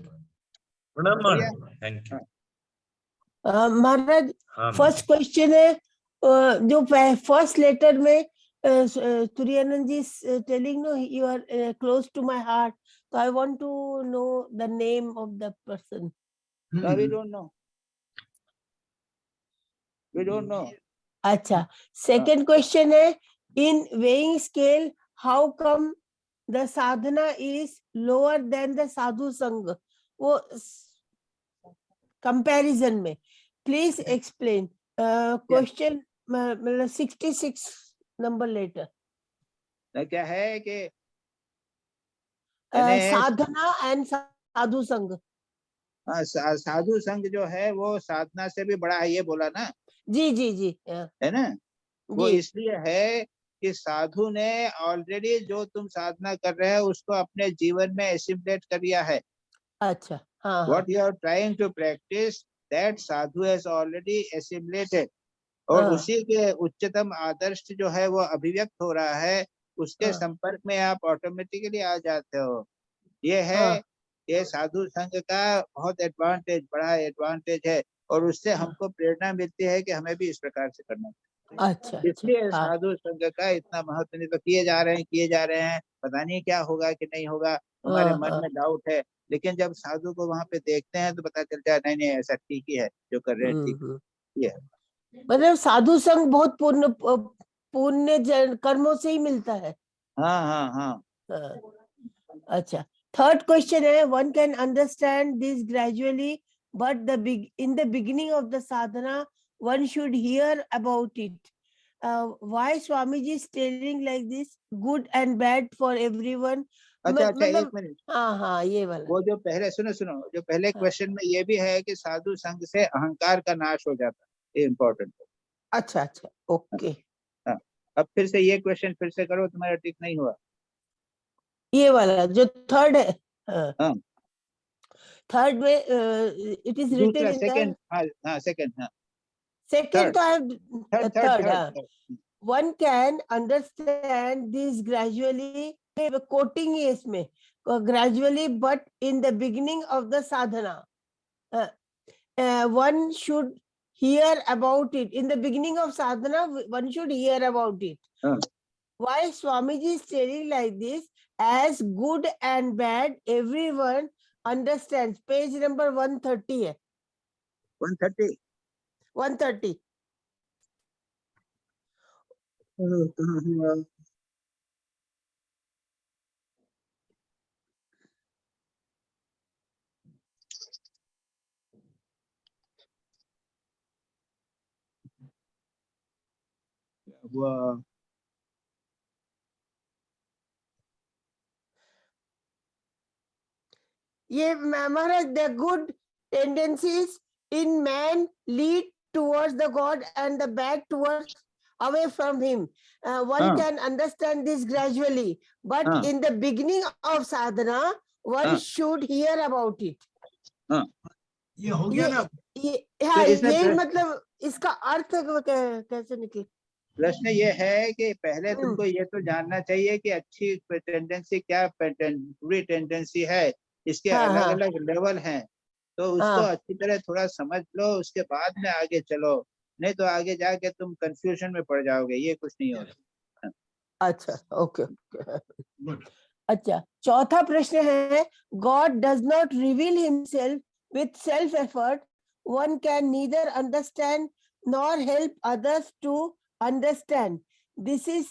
Pranam, Maharaj. Thank you. महाराज हाँ, फर्स्ट क्वेश्चन है जो फर्स्ट लेटर में Turanand ji telling no you are close to my heart, so I want to know the name of the person. No, we don't know. We don't know. अच्छा, second question है in weighing scale how come the sadhana is lower than the sadhu संग, वो comparison में please explain. Question 66 number later. क्या है कि साधना एंड साधु संग. साधु संघ जो है वो साधना से भी बड़ा है, ये बोला ना. जी जी जी है ना. वो इसलिए है कि साधु ने ऑलरेडी जो तुम साधना कर रहे हो उसको अपने जीवन में एसिमुलेट कर लिया है. अच्छा, हाँ. What you are trying to practice, that sadhu has already assimilated. और उसी के उच्चतम आदर्श जो है वो अभिव्यक्त हो रहा है, उसके संपर्क में आप ऑटोमेटिकली आ जाते हो. ये है, ये साधु संघ का बहुत एडवांटेज, बड़ा एडवांटेज है, और उससे हमको प्रेरणा मिलती है कि हमें भी इस प्रकार से करना चाहिए. अच्छा, इसलिए साधु संघ का इतना महत्व. नहीं तो किए जा रहे हैं, पता नहीं क्या होगा कि नहीं होगा, हमारे मन में डाउट है. लेकिन जब साधु को वहां पे देखते हैं तो पता चलता है नहीं ऐसा ठीक ही है जो कर रहे हैं, ठीक है. मतलब साधु संग बहुत पुण्य कर्मों से ही मिलता है. हाँ. अच्छा, थर्ड क्वेश्चन है one can understand this gradually but in the beginning of the sadhana one should hear about it. Why Swamiji is telling like this, good and bad for everyone? अच्छा, एक मिनट. हाँ, ये वाला. वो जो पहले सुनो जो पहले क्वेश्चन में ये भी है कि साधु संघ से अहंकार का नाश हो जाता है, ये इम्पोर्टेंट है. अच्छा, ओके. अब फिर से ये क्वेश्चन फिर से करो, तुम्हारा ठीक नहीं हुआ. ये वाला जो थर्ड है, थर्ड में it is written in second. Second तो है third. One can understand this gradually. Quoting है इसमें gradually, but in the beginning of the sadhana, one should hear about it. In the beginning of sadhana, one should hear about it. Why Swamiji is telling like this? As good and bad, everyone understands. Page number 130 है. 130. ये महाराज, the good tendencies in man lead towards the God and the bad towards away from him. One can understand this gradually, but in the beginning of sadhana, one should hear about it. ये हो गया ना. ये मतलब इसका अर्थ कैसे निकले? प्रश्न ये है कि पहले तुमको ये तो जानना चाहिए कि अच्छी टेंडेंसी क्या बुरी टेंडेंसी है, इसके अलग अलग लेवल हैं, तो उसको अच्छी तरह थोड़ा समझ लो, उसके बाद में आगे चलो, नहीं तो आगे जाके तुम कंफ्यूजन में पड़ जाओगे, ये कुछ नहीं होगा. अच्छा, ओके. अच्छा, चौथा प्रश्न है, God does not reveal himself with self effort. One can neither understand nor help others to understand. This is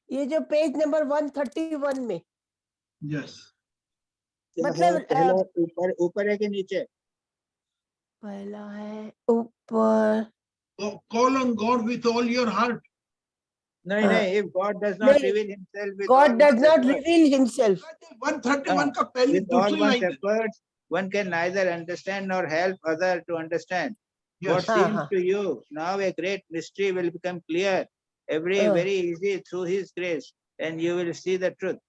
ये जो पेज नंबर 131 में. Yes. मतलब ऊपर है कि नीचे? पहला है ऊपर, Call on God with all your heart. नहीं हाँ। नहीं, if God does not नहीं, reveal himself with all God does his not efforts, reveal himself. 131 का पहली with all दूसरी one's लाइन है. efforts, one can neither understand nor help other to understand. What Yes. हाँ, seems हाँ. to you now a great mystery will become clear, very easy through his grace, and you will see the truth.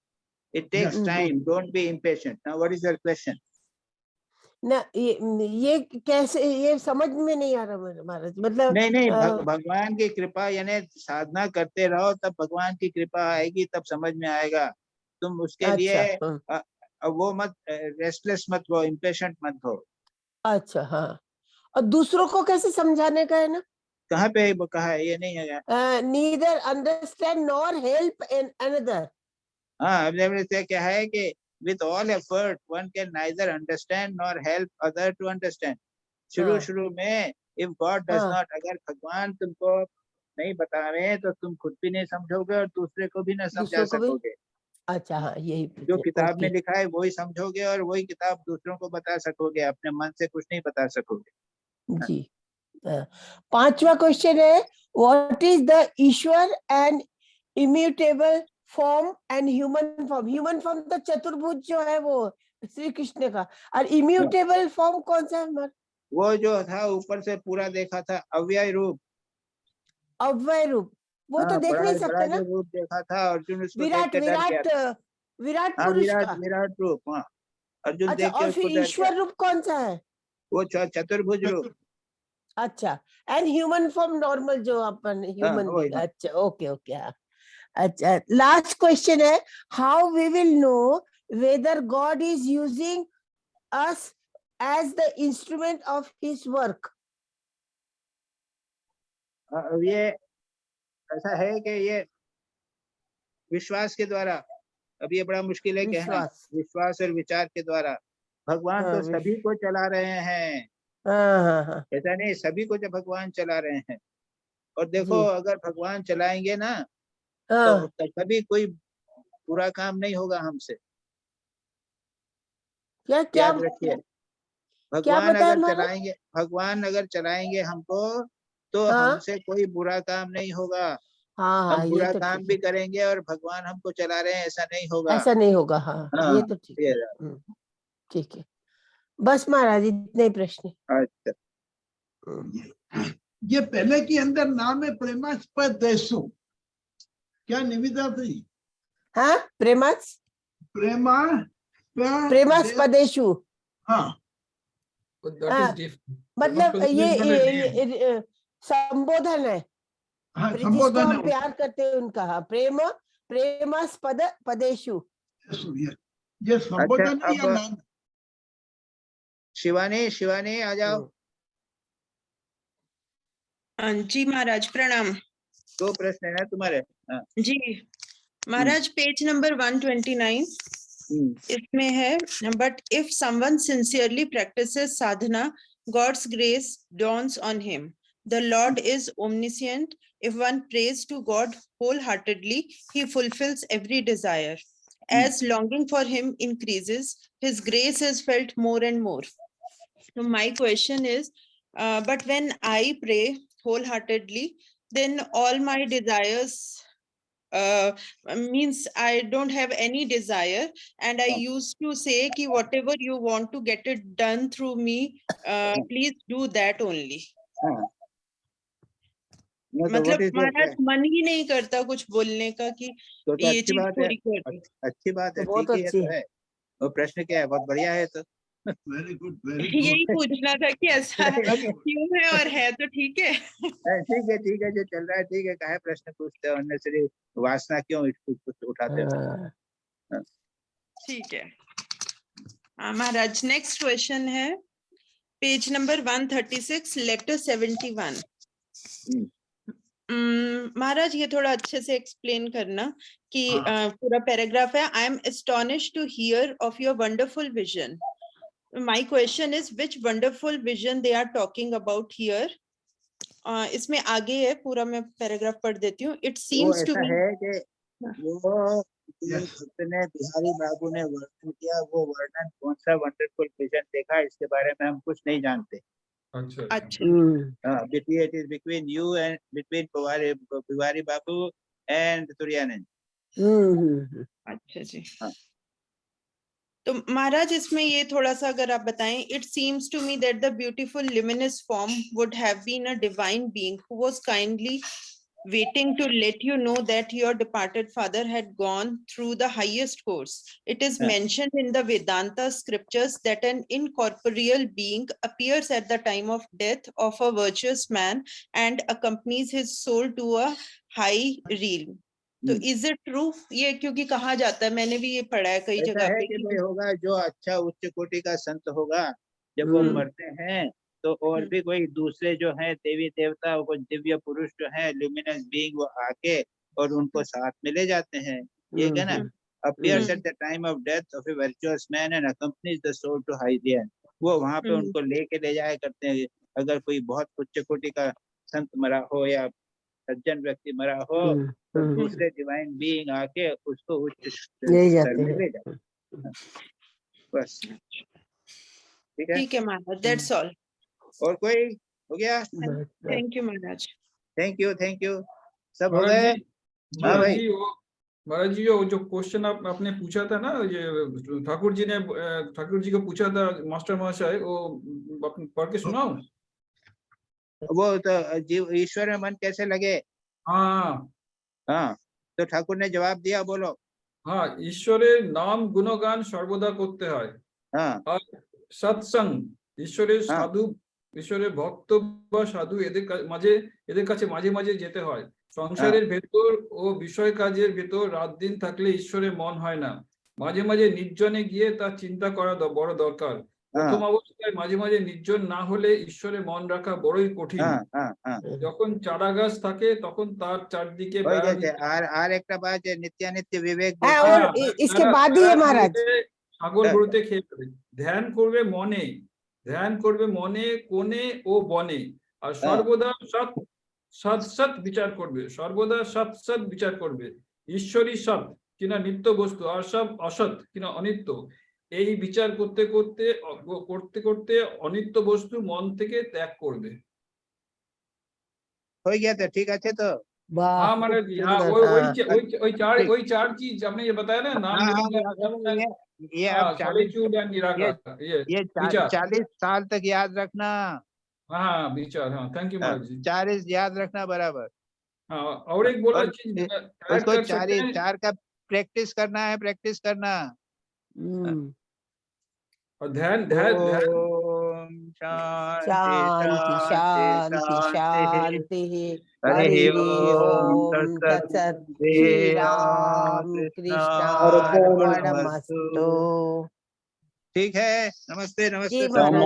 It takes Yes. time. Don't be impatient. Now, what is your question? ना ये कैसे, ये समझ में नहीं आ रहा मेरे महाराज, मतलब नहीं नहीं, भगवान की कृपा यानी साधना करते रहो, तब भगवान की कृपा आएगी, तब समझ में आएगा. तुम उसके लिए अच्छा, वो मत, रेस्टलेस मत हो, इम्पेशेंट मत हो. अच्छा, हाँ. और दूसरों को कैसे समझाने का है ना? कहाँ पे कहा है? ये नहीं है. Neither understand nor help in another. हाँ, हमने से क्या है कि with all effort one can neither understand nor help other to understand. शुरू में if God does हाँ. not, अगर भगवान तुमको नहीं बता रहे हैं तो तुम खुद भी नहीं समझोगे और दूसरे को भी ना समझा दूसरों को भी. सकोगे. अच्छा, हाँ, यही जो पूछे. किताब में ओके, लिखा है वही समझोगे और वही किताब दूसरों को बता सकोगे, अपने मन से कुछ नहीं बता सकोगे. जी. पांचवा क्वेश्चन है, what is the Ishwar and immutable form and human form. Human form तो चतुर्भुज जो है वो श्री कृष्ण का, और इम्यूटेबल फॉर्म कौन सा है हमारा? वो जो था ऊपर से पूरा देखा था, अव्यय रूप. अव्यय रूप, वो तो देख बड़ा नहीं बड़ा सकते ना. जो रूप देखा था, अर्जुन उसको देख विराट के डर गया विराट था. विराट हाँ, पुरुष विराट का. विराट रूप. हाँ, अर्जुन अच्छा, देख के और फिर उसको डर गया. ईश्वर रूप कौन सा है? वो चतुर्भुज रूप. अच्छा, एंड ह्यूमन फॉर्म नॉर्मल जो अपन ह्यूमन वही. बीइंग. अच्छा, ओके ओके, हाँ. अच्छा, लास्ट क्वेश्चन है, how we will know whether God is using us as the instrument of his work. अब ये ऐसा है कि ये विश्वास के द्वारा, अब ये बड़ा मुश्किल है कहना, विश्वास. विश्वास और विचार के द्वारा. भगवान हाँ, तो सभी को चला रहे हैं, हाँ, हाँ, हाँ. ऐसा नहीं, सभी को जब भगवान चला रहे हैं. और देखो, जी. अगर भगवान चलाएंगे ना हाँ. तो कभी कोई बुरा काम नहीं होगा हमसे. क्या क्या याद रखिए, क्या भगवान बताया अगर महाराज? चलाएंगे, भगवान अगर चलाएंगे हमको तो हाँ, हमसे कोई बुरा काम नहीं होगा. हाँ, हाँ, हम ये बुरा तो काम ठीक भी है. करेंगे और भगवान हमको चला रहे हैं, ऐसा नहीं होगा. ऐसा नहीं होगा. हाँ, हाँ, ये तो ठीक ये है. ठीक है. बस महाराज, इतने ही प्रश्न. अच्छा. ये पहले के अंदर नाम है प्रेमास्पद देशु. क्या निविदा थी? हाँ, प्रेमास प्रेमा प्रेमास्पदेशु. हाँ, But that is different. मतलब Premaspad is not a name. ये संबोधन है. हाँ, जिसको संबोधन हम है. प्यार करते हैं उनका. हाँ, प्रेमास्पद पदेशु. ये संबोधन है या अब नाम? शिवानी, शिवानी आ जाओ. जी महाराज प्रणाम. 2 प्रश्न है तुम्हारे. हाँ. जी महाराज, पेज नंबर 129 इसमें है, but if someone sincerely practises sadhana, God's grace dawns on him. The Lord is omniscient. If one prays to God wholeheartedly, he fulfills every desire. As longing for him increases, his grace is felt more and more. So my question is, but when I pray wholeheartedly, then all my desires means I don't have any desire, and I used to say ki whatever you want to get it done through me, please do that only. हाँ. No, so what मतलब is your महाराज मन ही नहीं करता कुछ बोलने का कि तो ये अच्छी चीज बात है. पूरी कर दो. अच्छी बात है, बहुत ठीक ही है अच्छी तो है. वो प्रश्न क्या है? बहुत बढ़िया है. तो वेरी गुड, वेरी यही गुड. पूछना था कि ऐसा क्यों है, और है तो ठीक है. ठीक है, ठीक है, जो चल रहा है ठीक है. काहे प्रश्न पूछते हो? अननेसेसरी वासना क्यों उठाते हो? हाँ. ठीक है. महाराज, नेक्स्ट क्वेश्चन है पेज नंबर 136, लेटर 71. महाराज, ये थोड़ा अच्छे से एक्सप्लेन करना कि पूरा पैराग्राफ है. I am astonished to hear of your wonderful vision. My question is which wonderful vision they are talking about here. इसमें आगे है, पूरा मैं पैराग्राफ पढ़ देती हूँ. इट वो सीम्स टू ऐसा मी. है कि वो भक्त ने, बिहारी बाबू ने वर्णन किया. वो वर्णन कौन सा वंडरफुल विजन देखा, इसके बारे में हम कुछ नहीं जानते. अच्छा अच्छा between it is between you and between Puwari Babu and Turyanand. अच्छा जी। हाँ। तो महाराज इसमें ये थोड़ा सा अगर आप बताएं, it seems to me that the beautiful luminous form would have been a divine being who was kindly waiting to let you know that your departed father had gone through the highest course. It is Yeah. mentioned in the Vedanta scriptures that an incorporeal being appears at the time of death of a virtuous man and accompanies his soul to a high realm. तो इज इट ट्रू? ये क्योंकि कहा जाता है, मैंने भी ये पढ़ा है कई ऐसा जगह है पे कि कि भाई होगा जो अच्छा उच्च कोटि का संत होगा, जब वो मरते हैं तो और भी कोई दूसरे जो है देवी देवता कोई दिव्य पुरुष जो है ल्यूमिनस बीइंग, वो आके और उनको साथ में ले जाते हैं। ये क्या ना, appears at the time of death of a virtuous man and accompanies the soul to high realm. वो वहां पे उनको लेके ले जाया करते हैं। अगर कोई बहुत उच्च कोटि का संत मरा हो या सज्जन व्यक्ति मरा हो, तो दूसरे डिवाइन बीइंग आके उसको उच्च ले स्तर जाते में हैं। ले जाते हैं। बस ठीक है। ठीक है महाराज, दैट्स ऑल। और कोई हो गया? Thank you Maharaj. Thank you सब हो महाराज गए। जी, हाँ महाराज भाई, जी, महाराज जी वो जो क्वेश्चन आपने पूछा था ना, ये ठाकुर जी ने ठाकुर जी को पूछा था मास्टर महाशय, वो पढ़ के सुनाओ। वो तो जीव ईश्वर में मन कैसे लगे। हाँ हाँ, तो ठाकुर ने जवाब दिया, बोलो। हाँ, ঈশ্বরের নাম গুণগান সর্বদা করতে হয়। हाँ আর সৎসঙ্গ, ঈশ্বরের हाँ সাধু, ঈশ্বরের ভক্ত বা সাধু এদের কাছে মাঝে মাঝে যেতে হয়। সংসারের ভেতর ও বিষয় কাজের ভেতর রাত দিন থাকলে ঈশ্বরের মন হয় না। মাঝে মাঝে নির্জনে গিয়ে তার চিন্তা করা বড় দরকার। প্রথম অবস্থায় মাঝে মাঝে নির্জন না হলে ঈশ্বরে মন রাখা বড়ই কঠিন। যখন চারা গাছ থাকে তখন তার চারদিকে ওই বেড়া গেছে। আর একটা বাত যে নিত্যানিত্য বিবেক हाँ, বলছে और না, इसके बाद ही है महाराज। ছাগল গরুতে খেয়ে ফেলে। ধ্যান করবে মনে, ধ্যান করবে মনে কোণে ও বনে, আর সর্বদা সৎ সৎ সৎ বিচার করবে, সর্বদা সৎ সৎ বিচার করবে। ঈশ্বরই সৎ কিনা নিত্য বস্তু, আর সব অসৎ কিনা অনিত্য। এই বিচার করতে করতে করতে করতে অনিত্য বস্তু মন থেকে ত্যাগ করবে। হয়ে গেছে, ঠিক আছে তো। वाह, हाँ खूब महाराज जी, हाँ सुंदर, वही चार चीज आपने ये बताया ना, नाम ये अब 40 सॉलिट्यूड एंड निराकार, ये विचार। 40 साल तक याद रखना। हाँ विचार, हाँ थैंक यू महाराज जी। 40 याद रखना बराबर। हाँ, और एक बोला और चीज उसको ऐड कर सकते हैं। चार का प्रैक्टिस करना है, प्रैक्टिस करना। और ध्यान ध्यान ध्यान ओम शांति शांति शांति शांति शांति। शांति। हरि हरि ओम ओम तत्सत्। तत्सत्। श्री श्री राम राम कृष्ण कृष्णार्पणमस्तु। अर्पणमस्तु। ठीक है, नमस्ते जी नमस्ते सब। महाराज।